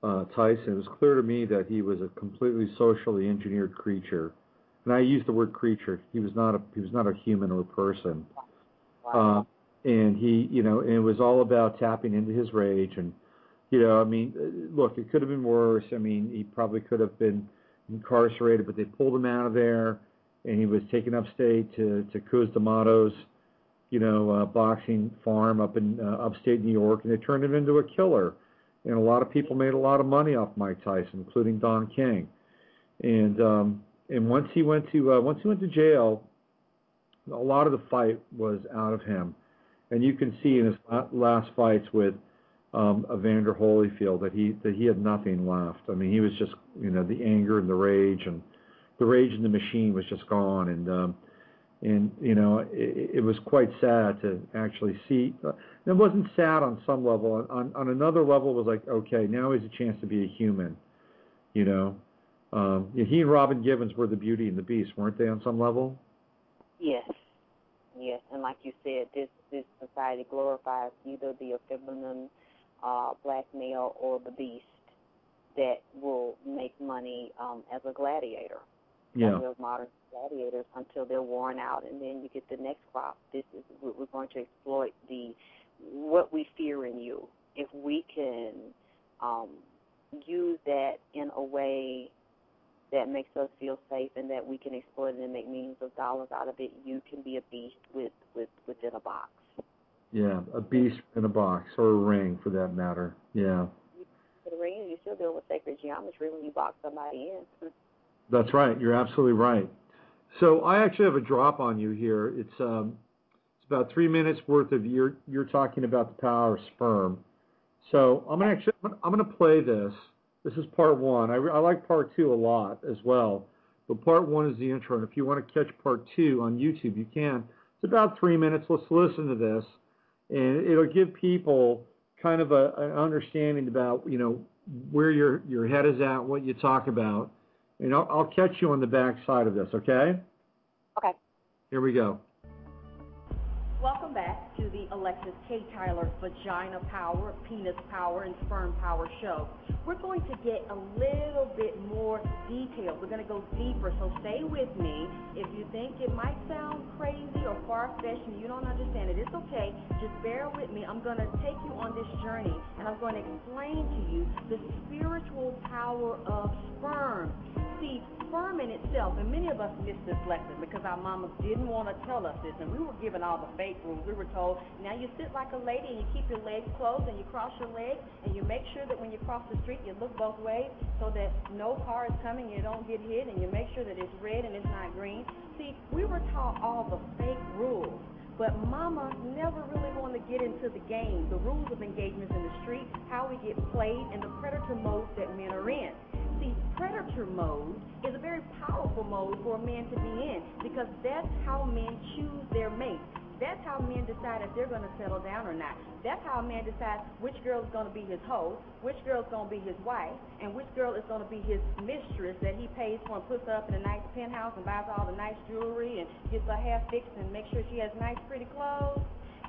Tyson, it was clear to me that he was a completely socially engineered creature. And I use the word creature. He was not a human or a person. Wow. And he, and it was all about tapping into his rage. And, look, it could have been worse. He probably could have been incarcerated, but they pulled him out of there, and he was taken upstate to Cus D'Amato's, boxing farm up in upstate New York, and they turned him into a killer. And a lot of people made a lot of money off Mike Tyson, including Don King. And once he went to jail, a lot of the fight was out of him. And you can see in his last fights with Evander Holyfield that he had nothing left. I mean, he was just, the anger and the rage in the machine was just gone. And it was quite sad to actually see. It wasn't sad on some level. On another level, it was like, okay, now he has a chance to be a human. He and Robin Givens were the Beauty and the Beast, weren't they, on some level? Yes. Yes, and like you said, this society glorifies either the effeminate black male or the beast that will make money as a gladiator. Yeah. Those modern gladiators until they're worn out, and then you get the next crop. We're going to exploit what we fear in you. If we can use that in a way that makes us feel safe and that we can exploit it and make millions of dollars out of it, you can be a beast within a box. Yeah, a beast in a box, or a ring for that matter. Yeah. The ring, you're still dealing with sacred geometry when you box somebody in. That's right. You're absolutely right. So I actually have a drop on you here. It's about 3 minutes worth of you're talking about the power of sperm. So I'm gonna play this. This is part one. I like part two a lot as well. But part one is the intro. And if you want to catch part two on YouTube, you can. It's about 3 minutes. Let's listen to this. And it'll give people kind of an understanding about, where your head is at, what you talk about. And I'll catch you on the back side of this, okay? Okay. Here we go. Welcome back to the Alexyss K Tylor Vagina Power, Penis Power, and Sperm Power show. We're going to get a little bit more detailed. We're going to go deeper, so stay with me. If you think it might sound crazy or far-fetched and you don't understand it, it's okay. Just bear with me. I'm going to take you on this journey, and I'm going to explain to you the spiritual power of sperm. See, sperm in itself, and many of us miss this lesson because our mamas didn't want to tell us this, and we were given all the fake rules. We were told, now you sit like a lady and you keep your legs closed and you cross your legs and you make sure that when you cross the street you look both ways so that no car is coming, you don't get hit, and you make sure that it's red and it's not green. See, we were taught all the fake rules. But mama never really wanted to get into the game, the rules of engagements in the street, how we get played, and the predator mode that men are in. See, predator mode is a very powerful mode for a man to be in because that's how men choose their mate. That's how men decide if they're going to settle down or not. That's how a man decides which girl is going to be his hoe, which girl is going to be his wife, and which girl is going to be his mistress that he pays for and puts her up in a nice penthouse and buys all the nice jewelry and gets her hair fixed and makes sure she has nice, pretty clothes.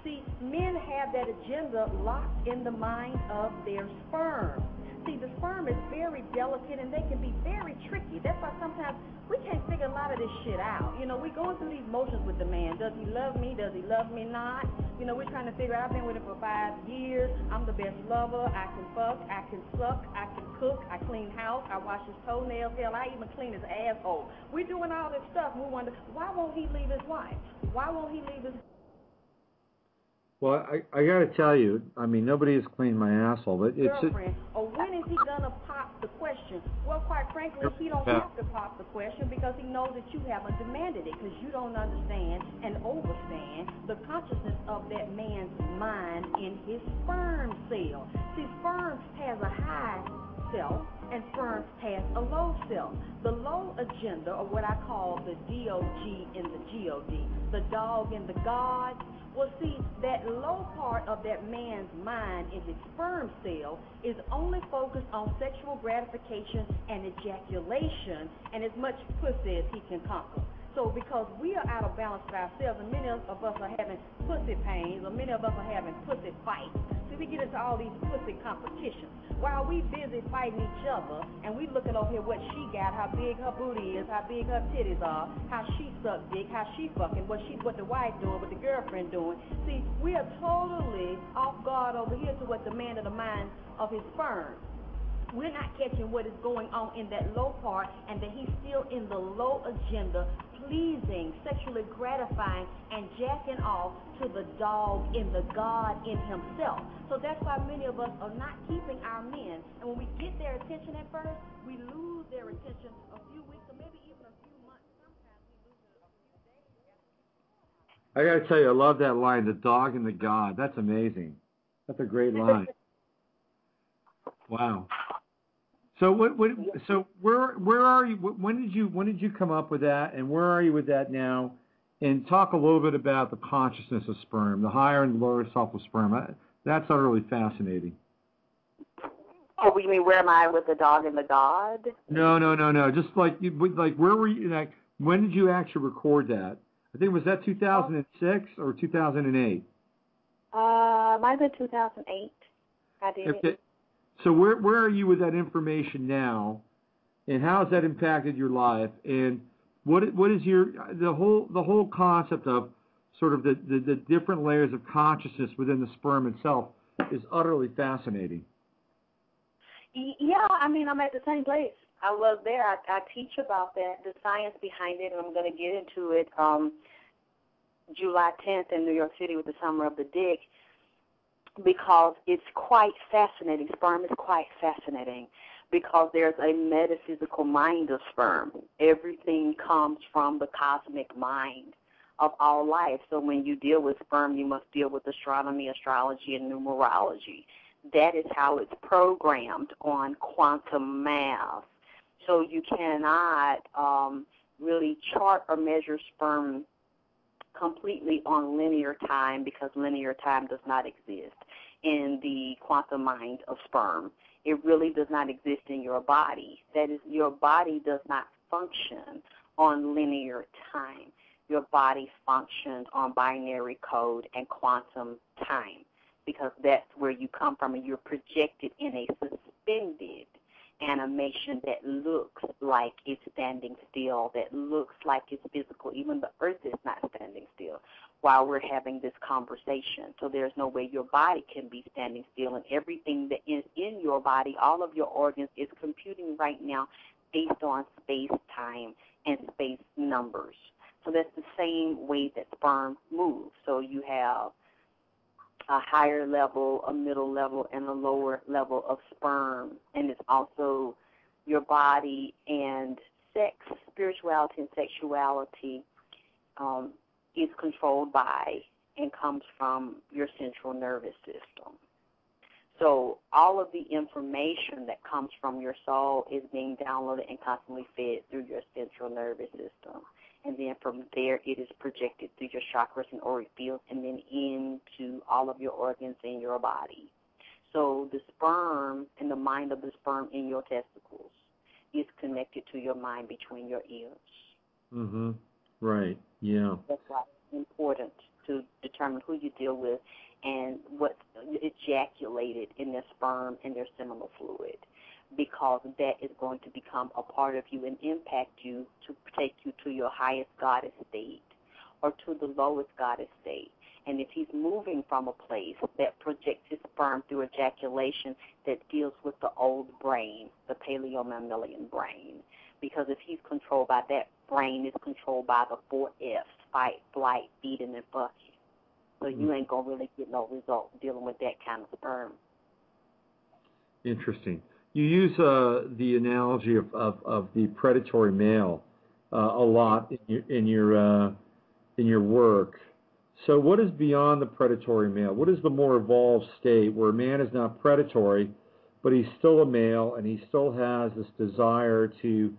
See, men have that agenda locked in the mind of their sperm. See, the sperm is very delicate and they can be very tricky. That's why sometimes we can't figure a lot of this shit out. We're going through these motions with the man. Does he love me? Does he love me not? We're trying to figure out. I've been with him for 5 years. I'm the best lover. I can fuck. I can suck. I can cook. I clean house. I wash his toenails. Hell, I even clean his asshole. We're doing all this stuff. And we wonder, why won't he leave his wife? Why won't he leave his... Well, I got to tell you, nobody has cleaned my asshole, but it's... Girlfriend, or when is he going to pop the question? Well, quite frankly, he don't have to pop the question because he knows that you haven't demanded it because you don't understand and overstand the consciousness of that man's mind in his sperm cell. See, sperm has a high self and sperm has a low self. The low agenda, or what I call the DOG and the GOD, the dog and the God. Well, see, that low part of that man's mind in his sperm cell is only focused on sexual gratification and ejaculation and as much pussy as he can conquer. So because we are out of balance with ourselves, and many of us are having pussy pains, or many of us are having pussy fights. So we get into all these pussy competitions. While we busy fighting each other, and we looking over here what she got, how big her booty is, how big her titties are, how she suck dick, how she fucking, what the wife doing, what the girlfriend doing. See, we are totally off guard over here to what the man of the mind of his sperm. We're not catching what is going on in that low part, and that he's still in the low agenda, pleasing, sexually gratifying, and jacking off to the dog in the God in himself. So that's why many of us are not keeping our men. And when we get their attention at first, we lose their attention a few weeks or maybe even a few months. Sometimes we lose it a few days. I got to tell you, I love that line, the dog and the god. That's amazing. That's a great line. Wow. So so where are you? When did you come up with that, and where are you with that now? And talk a little bit about the consciousness of sperm, the higher and lower self of sperm. That's utterly fascinating. Oh, you mean where am I with the dog and the god? No. Just like where were you? Like, when did you actually record that? I think, was that 2006 or 2008? Might have been 2008. I did Okay. it. So where are you with that information now, and how has that impacted your life? And what is the whole concept of sort of the different layers of consciousness within the sperm itself is utterly fascinating. Yeah, I mean, I'm at the same place. I was there. I teach about that, the science behind it, and I'm going to get into it July 10th in New York City with the Summer of the Dick, because it's quite fascinating. Sperm is quite fascinating because there's a metaphysical mind of sperm. Everything comes from the cosmic mind of all life. So when you deal with sperm, you must deal with astronomy, astrology, and numerology. That is how it's programmed on quantum math. So you cannot really chart or measure sperm completely on linear time, because linear time does not exist in the quantum mind of sperm. It really does not exist in your body. That is, your body does not function on linear time. Your body functions on binary code and quantum time, because that's where you come from, and you're projected in a suspended animation that looks like it's standing still, that looks like it's physical. Even the earth is not standing still while we're having this conversation. So there's no way your body can be standing still, and everything that is in your body, all of your organs, is computing right now based on space, time, and space numbers. So that's the same way that sperm moves. So you have a higher level, a middle level, and a lower level of sperm. And it's also your body and sex, spirituality and sexuality is controlled by and comes from your central nervous system. So all of the information that comes from your soul is being downloaded and constantly fed through your central nervous system. And then from there, it is projected through your chakras and auric fields, and then into all of your organs in your body. So the sperm and the mind of the sperm in your testicles is connected to your mind between your ears. Mm-hmm. Right. Yeah. That's why it's important to determine who you deal with and what's ejaculated in their sperm and their seminal fluid, because that is going to become a part of you and impact you to take you to your highest goddess state or to the lowest goddess state. And if he's moving from a place that projects his sperm through ejaculation that deals with the old brain, the paleo-mammalian brain, because if he's controlled by that brain, is controlled by the 4 F's, fight, flight, feeding, and fucking. So you ain't going to really get no result dealing with that kind of sperm. Interesting. You use the analogy of the predatory male a lot in your work. So what is beyond the predatory male? What is the more evolved state where a man is not predatory, but he's still a male and he still has this desire to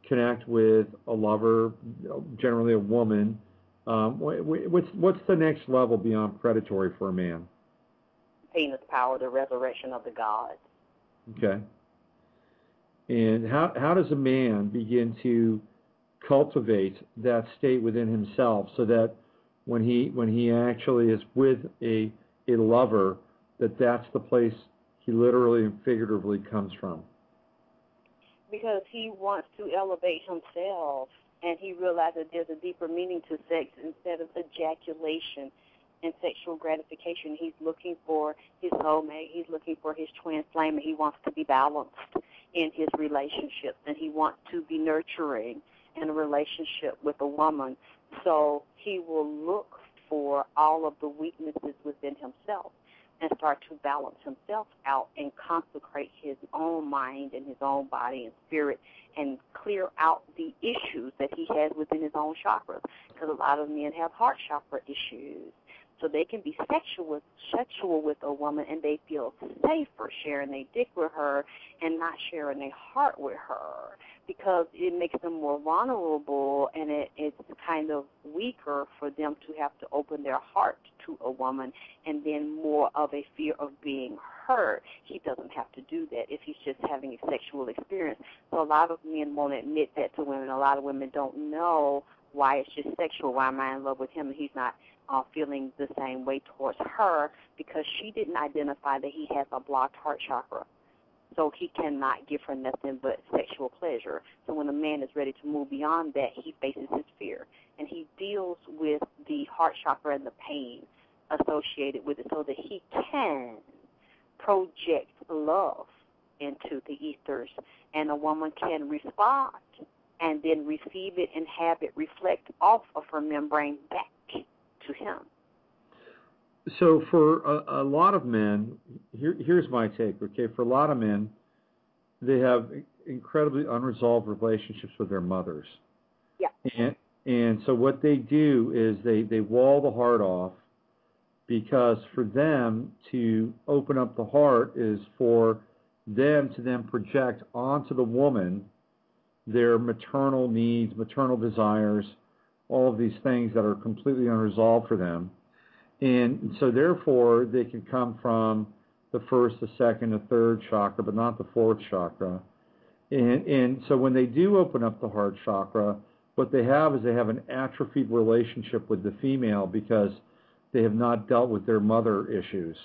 connect with a lover, generally a woman? What's the next level beyond predatory for a man? Penis power, the resurrection of the gods. Okay. And how does a man begin to cultivate that state within himself so that when he actually is with a lover, that's the place he literally and figuratively comes from? Because he wants to elevate himself, and he realizes there's a deeper meaning to sex instead of ejaculation and sexual gratification. He's looking for his soulmate. He's looking for his twin flame, and he wants to be balanced in his relationships, and he wants to be nurturing in a relationship with a woman. So he will look for all of the weaknesses within himself and start to balance himself out and consecrate his own mind and his own body and spirit and clear out the issues that he has within his own chakras. Because a lot of men have heart chakra issues. So they can be sexual with a woman, and they feel safer sharing their dick with her and not sharing their heart with her, because it makes them more vulnerable, and it's kind of weaker for them to have to open their heart to a woman, and then more of a fear of being hurt. He doesn't have to do that if he's just having a sexual experience. So a lot of men won't admit that to women. A lot of women don't know why it's just sexual, why am I in love with him and he's not feeling the same way towards her, because she didn't identify that he has a blocked heart chakra. So he cannot give her nothing but sexual pleasure. So when a man is ready to move beyond that, he faces his fear. And he deals with the heart chakra and the pain associated with it so that he can project love into the ethers. And a woman can respond and then receive it and have it reflect off of her membrane back to him. So for a lot of men, here's my take, okay? For a lot of men, they have incredibly unresolved relationships with their mothers. Yeah. And so what they do is they wall the heart off, because for them to open up the heart is for them to then project onto the woman their maternal needs, maternal desires, all of these things that are completely unresolved for them. And so therefore they can come from the first, the second, the third chakra, but not the fourth chakra. And so when they do open up the heart chakra, what they have is they have an atrophied relationship with the female, because they have not dealt with their mother issues.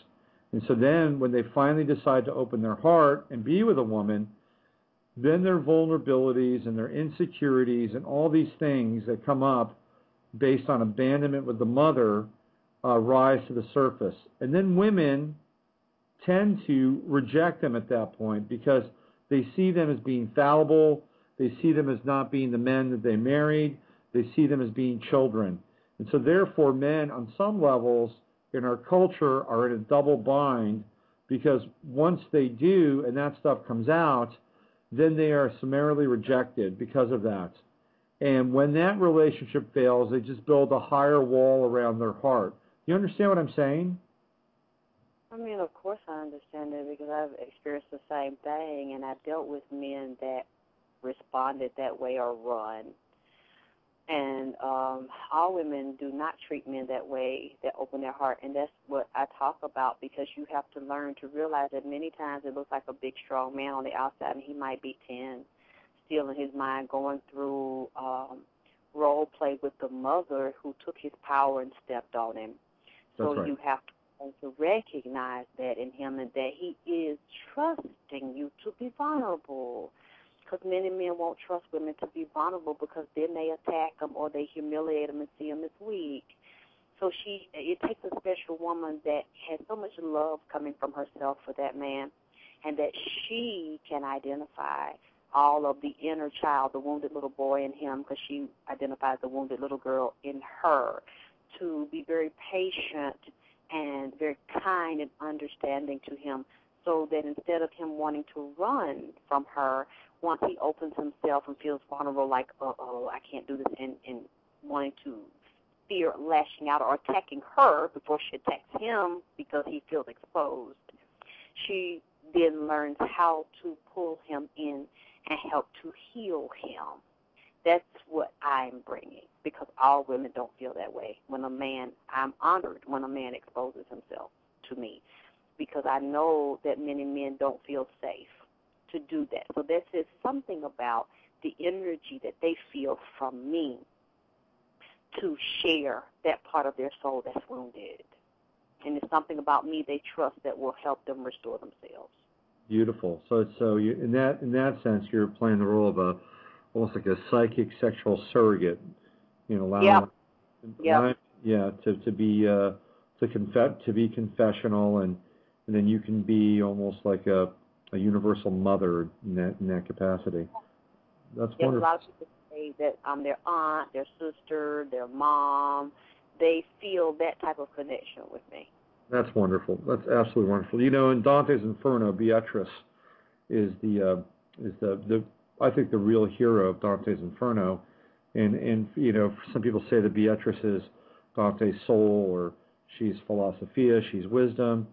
And so then when they finally decide to open their heart and be with a woman, then their vulnerabilities and their insecurities and all these things that come up based on abandonment with the mother rise to the surface. And then women tend to reject them at that point, because they see them as being fallible, they see them as not being the men that they married, they see them as being children. And so therefore men on some levels in our culture are in a double bind, because once they do and that stuff comes out, then they are summarily rejected because of that. And when that relationship fails, they just build a higher wall around their heart. You understand what I'm saying? I mean, of course I understand it, because I've experienced the same thing, and I've dealt with men that responded that way or run. And all women do not treat men that way, that open their heart. And that's what I talk about, because you have to learn to realize that many times it looks like a big, strong man on the outside, and he might be 10, still in his mind going through role play with the mother who took his power and stepped on him. So That's right. You have to recognize that in him, and that he is trusting you to be vulnerable. Because many men won't trust women to be vulnerable, because then they attack them or they humiliate them and see them as weak. So it takes a special woman that has so much love coming from herself for that man, and that she can identify all of the inner child, the wounded little boy in him, because she identifies the wounded little girl in her, to be very patient and very kind and understanding to him, so that instead of him wanting to run from her, once he opens himself and feels vulnerable, like, uh-oh, I can't do this, and wanting to fear lashing out or attacking her before she attacks him because he feels exposed, she then learns how to pull him in and help to heal him. That's what I'm bringing, because all women don't feel that way. When a man, I'm honored when a man exposes himself to me, because I know that many men don't feel safe to do that. So this is something about the energy that they feel from me to share that part of their soul that's wounded. And it's something about me they trust that will help them restore themselves. Beautiful. So you, in that sense, you're playing the role of almost like a psychic sexual surrogate. You know, allowing to be confessional, and then you can be almost like a universal mother in that capacity. That's wonderful. A lot of people say that I'm their aunt, their sister, their mom. They feel that type of connection with me. That's wonderful. That's absolutely wonderful. You know, in Dante's Inferno, Beatrice is the I think the real hero of Dante's Inferno, and you know, some people say that Beatrice is Dante's soul, or she's philosophia, she's wisdom,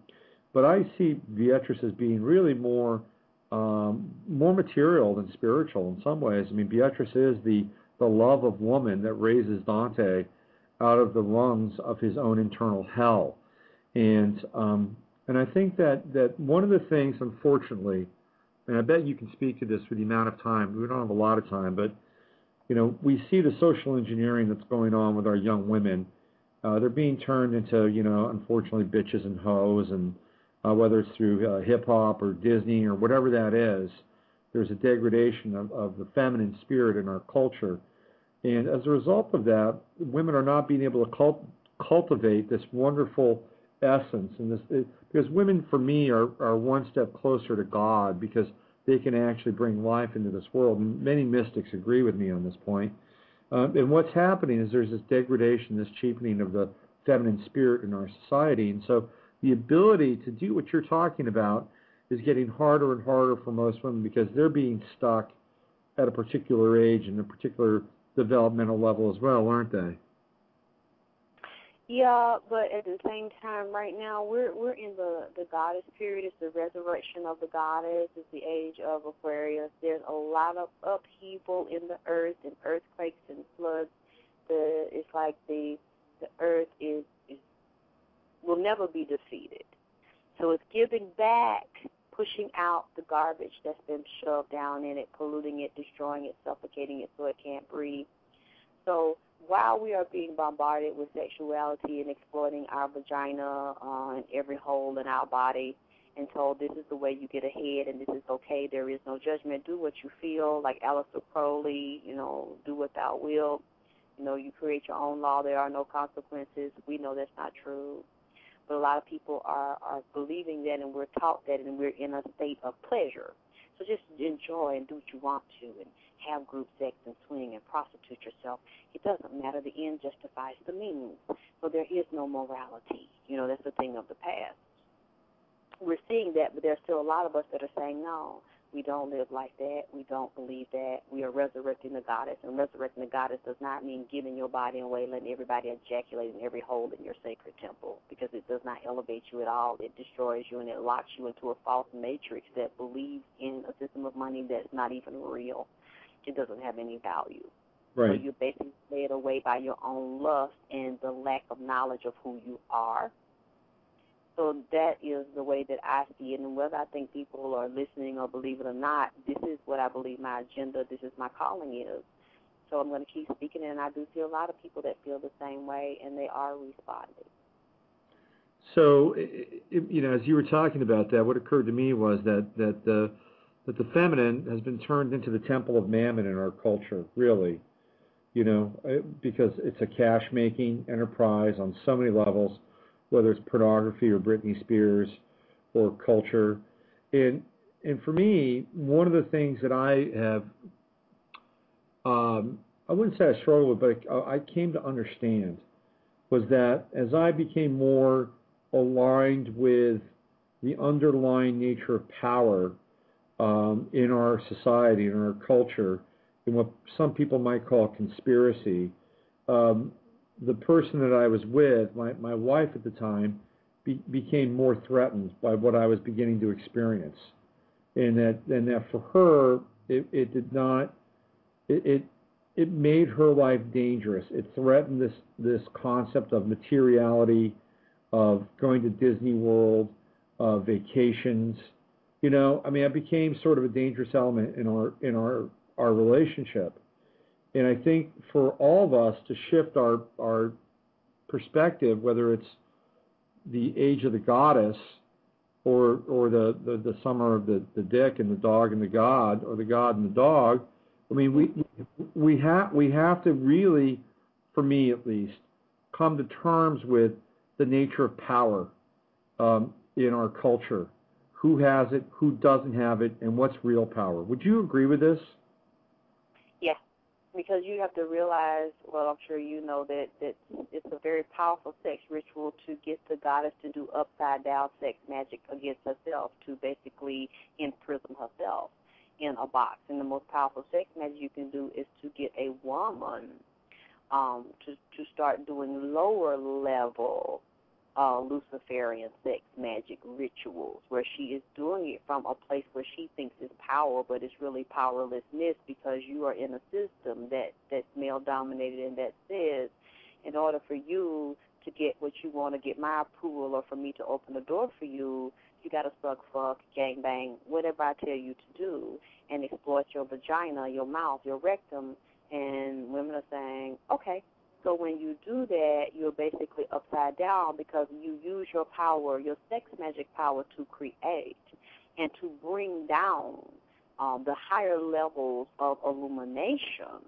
but I see Beatrice as being really more material than spiritual in some ways. I mean, Beatrice is the love of woman that raises Dante out of the rungs of his own internal hell. And I think that one of the things, unfortunately, and I bet you can speak to this with the amount of time, we don't have a lot of time, but, you know, we see the social engineering that's going on with our young women. They're being turned into, you know, unfortunately, bitches and hoes, and whether it's through hip-hop or Disney or whatever that is, there's a degradation of the feminine spirit in our culture. And as a result of that, women are not being able to cultivate this wonderful essence, and this because women, for me, are one step closer to God, because they can actually bring life into this world. And many mystics agree with me on this point. And what's happening is there's this degradation, this cheapening of the feminine spirit in our society. And so the ability to do what you're talking about is getting harder and harder for most women, because they're being stuck at a particular age and a particular developmental level as well, aren't they? Yeah, but at the same time, right now, we're in the goddess period. It's the resurrection of the goddess. It's the age of Aquarius. There's a lot of upheaval in the earth, and earthquakes and floods. It's like the earth will never be defeated. So it's giving back, pushing out the garbage that's been shoved down in it, polluting it, destroying it, suffocating it so it can't breathe. So while we are being bombarded with sexuality and exploiting our vagina and every hole in our body, and told this is the way you get ahead and this is okay, there is no judgment, do what you feel, like Aleister Crowley, you know, do what thou wilt, you know, you create your own law, there are no consequences. We know that's not true. But a lot of people are believing that, and we're taught that, and we're in a state of pleasure. So just enjoy and do what you want to, and have group sex and swing and prostitute yourself. It doesn't matter. The end justifies the means. So there is no morality. You know, that's the thing of the past. We're seeing that, but there's still a lot of us that are saying, no, we don't live like that. We don't believe that. We are resurrecting the goddess, and resurrecting the goddess does not mean giving your body away, letting everybody ejaculate in every hole in your sacred temple, because it does not elevate you at all. It destroys you, and it locks you into a false matrix that believes in a system of money that's not even real. It doesn't have any value. Right. So you're basically led away by your own lust and the lack of knowledge of who you are. So that is the way that I see it, and whether I think people are listening or believe it or not, this is what I believe my agenda, this is my calling is. So I'm going to keep speaking, and I do see a lot of people that feel the same way, and they are responding. So, you know, as you were talking about that, what occurred to me was that the feminine has been turned into the temple of Mammon in our culture, really, you know, because it's a cash-making enterprise on so many levels, whether it's pornography or Britney Spears or culture. And for me, one of the things that I have, I wouldn't say I struggled with, but I came to understand was that as I became more aligned with the underlying nature of power in our society, in our culture, in what some people might call conspiracy, the person that I was with, my wife at the time, became more threatened by what I was beginning to experience, and that for her, it did not, it made her life dangerous. It threatened this concept of materiality, of going to Disney World, of vacations. You know, I mean, it became sort of a dangerous element in our relationship. And I think for all of us to shift our perspective, whether it's the age of the goddess or the summer of the dick and the dog and the god, or the god and the dog, I mean, we have to really, for me at least, come to terms with the nature of power in our culture. Who has it, who doesn't have it, and what's real power. Would you agree with this? Yes. because you have to realize, well, I'm sure you know that it's a very powerful sex ritual to get the goddess to do upside-down sex magic against herself, to basically imprison herself in a box. And the most powerful sex magic you can do is to get a woman to start doing lower-level Luciferian sex magic rituals, where she is doing it from a place where she thinks is power, but it's really powerlessness, because you are in a system that's male-dominated, and that says, in order for you to get what you want, to get my approval, or for me to open the door for you, you got to suck, fuck, gang bang, whatever I tell you to do, and exploit your vagina, your mouth, your rectum. And women are saying, okay. So when you do that, you're basically upside down, because you use your power, your sex magic power, to create and to bring down the higher levels of illumination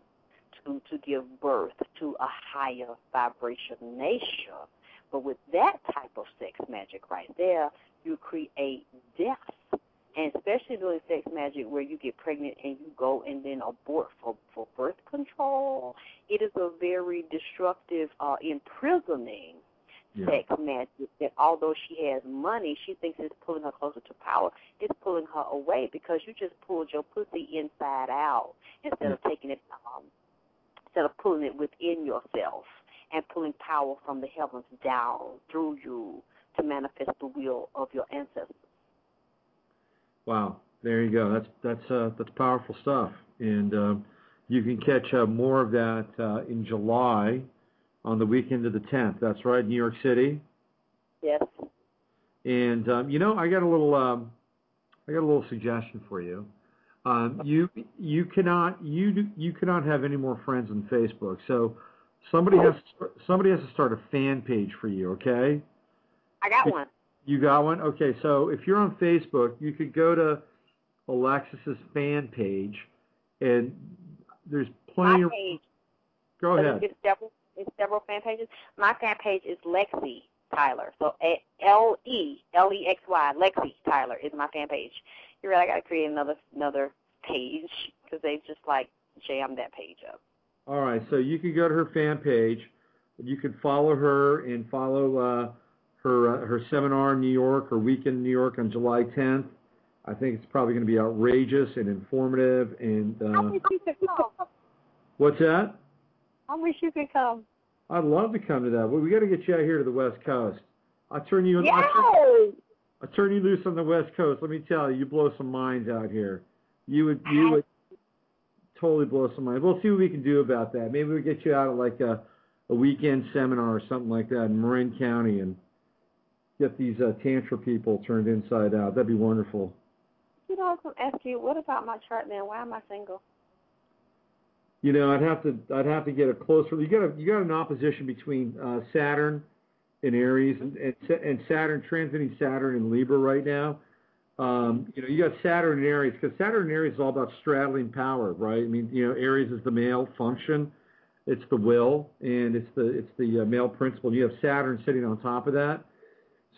to give birth to a higher vibration nation. But with that type of sex magic right there, you create death. And especially doing sex magic where you get pregnant and you go and then abort for birth control, it is a very destructive, imprisoning sex magic that, although she has money, she thinks it's pulling her closer to power. It's pulling her away, because you just pulled your pussy inside out instead of taking it, instead of pulling it within yourself and pulling power from the heavens down through you to manifest the will of your ancestors. Wow, there you go. That's powerful stuff, and you can catch more of that in July on the weekend of the 10th. That's right, New York City. Yes. And I got a little suggestion for you. You cannot have any more friends on Facebook. So somebody has to start a fan page for you. Okay. I got one. You got one? Okay, so if you're on Facebook, you could go to Alexyss's fan page, and there's plenty of... Go ahead. It's several fan pages. My fan page is Lexy Tylor. So Lexy, Lexy Tylor is my fan page. You're right, I got to create another page, because they just, jammed that page up. All right, so you can go to her fan page. You can follow her and follow... her seminar in New York, or weekend in New York on July 10th. I think it's probably going to be outrageous and informative. And I wish you could come. What's that? I wish you could come. I'd love to come to that. Well, we got to get you out here to the West Coast. I'll turn you loose on the West Coast. Let me tell you, you blow some minds out here. You would totally blow some minds. We'll see what we can do about that. Maybe we'll get you out at a weekend seminar or something like that in Marin County, and get these Tantra people turned inside out. That'd be wonderful. I was going to ask you, what about my chart, man? Why am I single? I'd have to get a closer. You got an opposition between Saturn in Aries and Saturn, transiting Saturn in Libra right now. You got Saturn in Aries, because Saturn in Aries is all about straddling power, right? I mean, Aries is the male function. It's the will, and it's the male principle. You have Saturn sitting on top of that.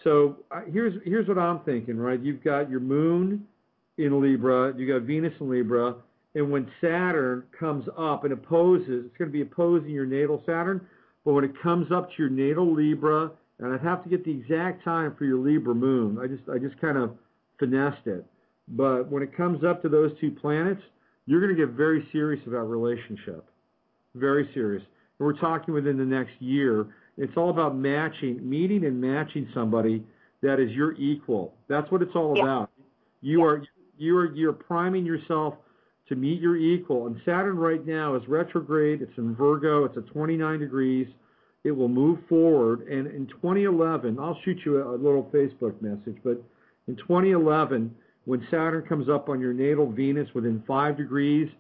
So here's what I'm thinking, right? You've got your moon in Libra, you got Venus in Libra, and when Saturn comes up and opposes, it's going to be opposing your natal Saturn, but when it comes up to your natal Libra, and I'd have to get the exact time for your Libra moon, I just kind of finessed it, but when it comes up to those two planets, you're going to get very serious about relationship, very serious. And we're talking within the next year. It's all about meeting and matching somebody that is your equal. That's what it's all about. You're priming yourself to meet your equal. And Saturn right now is retrograde. It's in Virgo. It's at 29 degrees. It will move forward. And in 2011, I'll shoot you a little Facebook message, but in 2011, when Saturn comes up on your natal Venus within 5 degrees,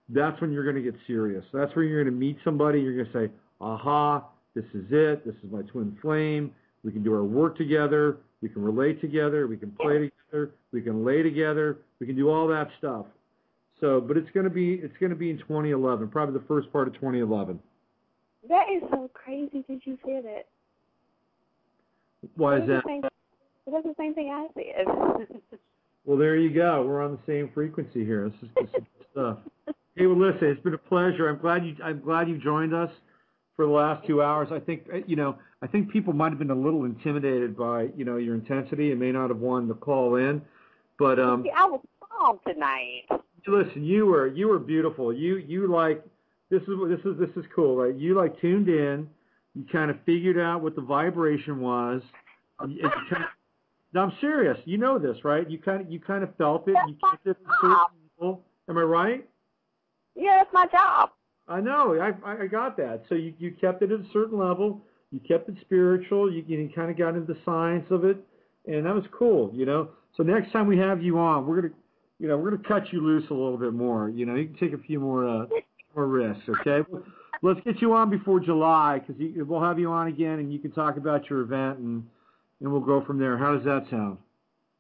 that's when you're going to get serious. That's when you're going to meet somebody. You're going to say, aha, this is it. This is my twin flame. We can do our work together. We can relate together. We can play together. We can lay together. We can do all that stuff. So, but it's going to be in 2011, probably the first part of 2011. That is so crazy that you said that. Why is that? That's the same thing I said. Well, there you go. We're on the same frequency here. This is good stuff. Hey, well, listen, it's been a pleasure. I'm glad you joined us for the last 2 hours. I think I think people might have been a little intimidated by your intensity and may not have wanted to call in, but See, I was calm tonight. listen, you were beautiful. You like this is cool, right? You like tuned in. You kind of figured out what the vibration was. No, I'm serious. You know this, right? You kind of felt it. You kept it at a certain level. Am I right? Yeah, that's my job. I know. I got that. So you kept it at a certain level. You kept it spiritual. You kind of got into the science of it, and that was cool. So next time we have you on, we're gonna cut you loose a little bit more. You can take a few more risks. Okay. Let's get you on before July because we'll have you on again, and you can talk about your event, and we'll go from there. How does that sound?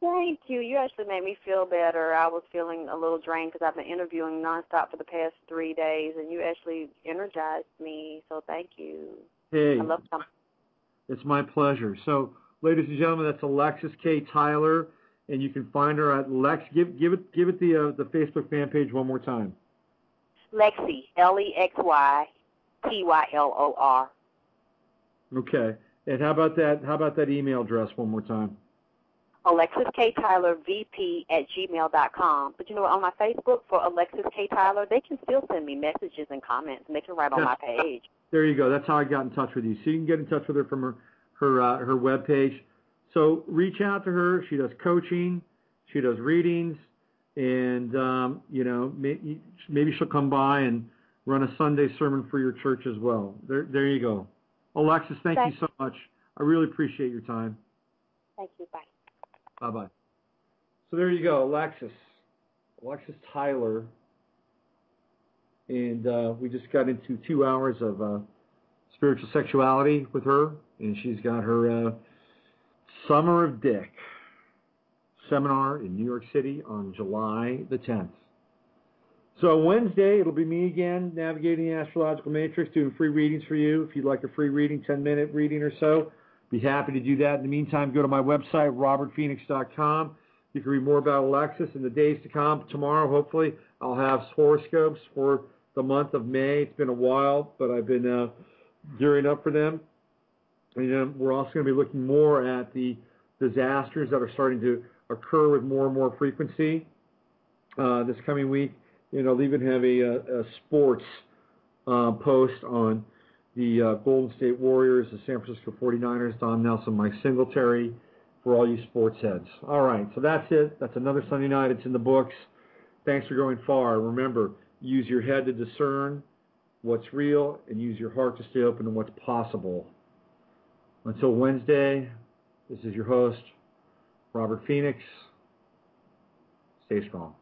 Thank you. You actually made me feel better. I was feeling a little drained because I've been interviewing nonstop for the past 3 days, and you actually energized me. So thank you. Hey, I love them. It's my pleasure. So, ladies and gentlemen, that's Alexyss K Tylor, and you can find her at give it the Facebook fan page one more time. Lexy, LEXY TYLOR. Okay. And how about that email address one more time? Alexyss K Tylor VP@gmail.com. But on my Facebook for Alexyss K Tylor, they can still send me messages and comments, and they can write on my page. There you go. That's how I got in touch with you. So you can get in touch with her from her web page. So reach out to her. She does coaching. She does readings, and maybe she'll come by and run a Sunday sermon for your church as well. There you go. Alexyss, thank you so much. I really appreciate your time. Thank you. Bye. Bye-bye. So there you go, Alexyss Tylor. And we just got into 2 hours of spiritual sexuality with her, and she's got her Summer of Dick seminar in New York City on July the 10th. So Wednesday, it'll be me again, navigating the astrological matrix, doing free readings for you. If you'd like a free reading, 10-minute reading or so, be happy to do that. In the meantime, go to my website, robertphoenix.com. You can read more about Alexyss in the days to come. Tomorrow, hopefully, I'll have horoscopes for the month of May. It's been a while, but I've been gearing up for them. And we're also going to be looking more at the disasters that are starting to occur with more and more frequency this coming week. I'll even have a sports post on the Golden State Warriors, the San Francisco 49ers, Don Nelson, Mike Singletary, for all you sports heads. All right, so that's it. That's another Sunday night. It's in the books. Thanks for going far. Remember, use your head to discern what's real and use your heart to stay open to what's possible. Until Wednesday, this is your host, Robert Phoenix. Stay strong.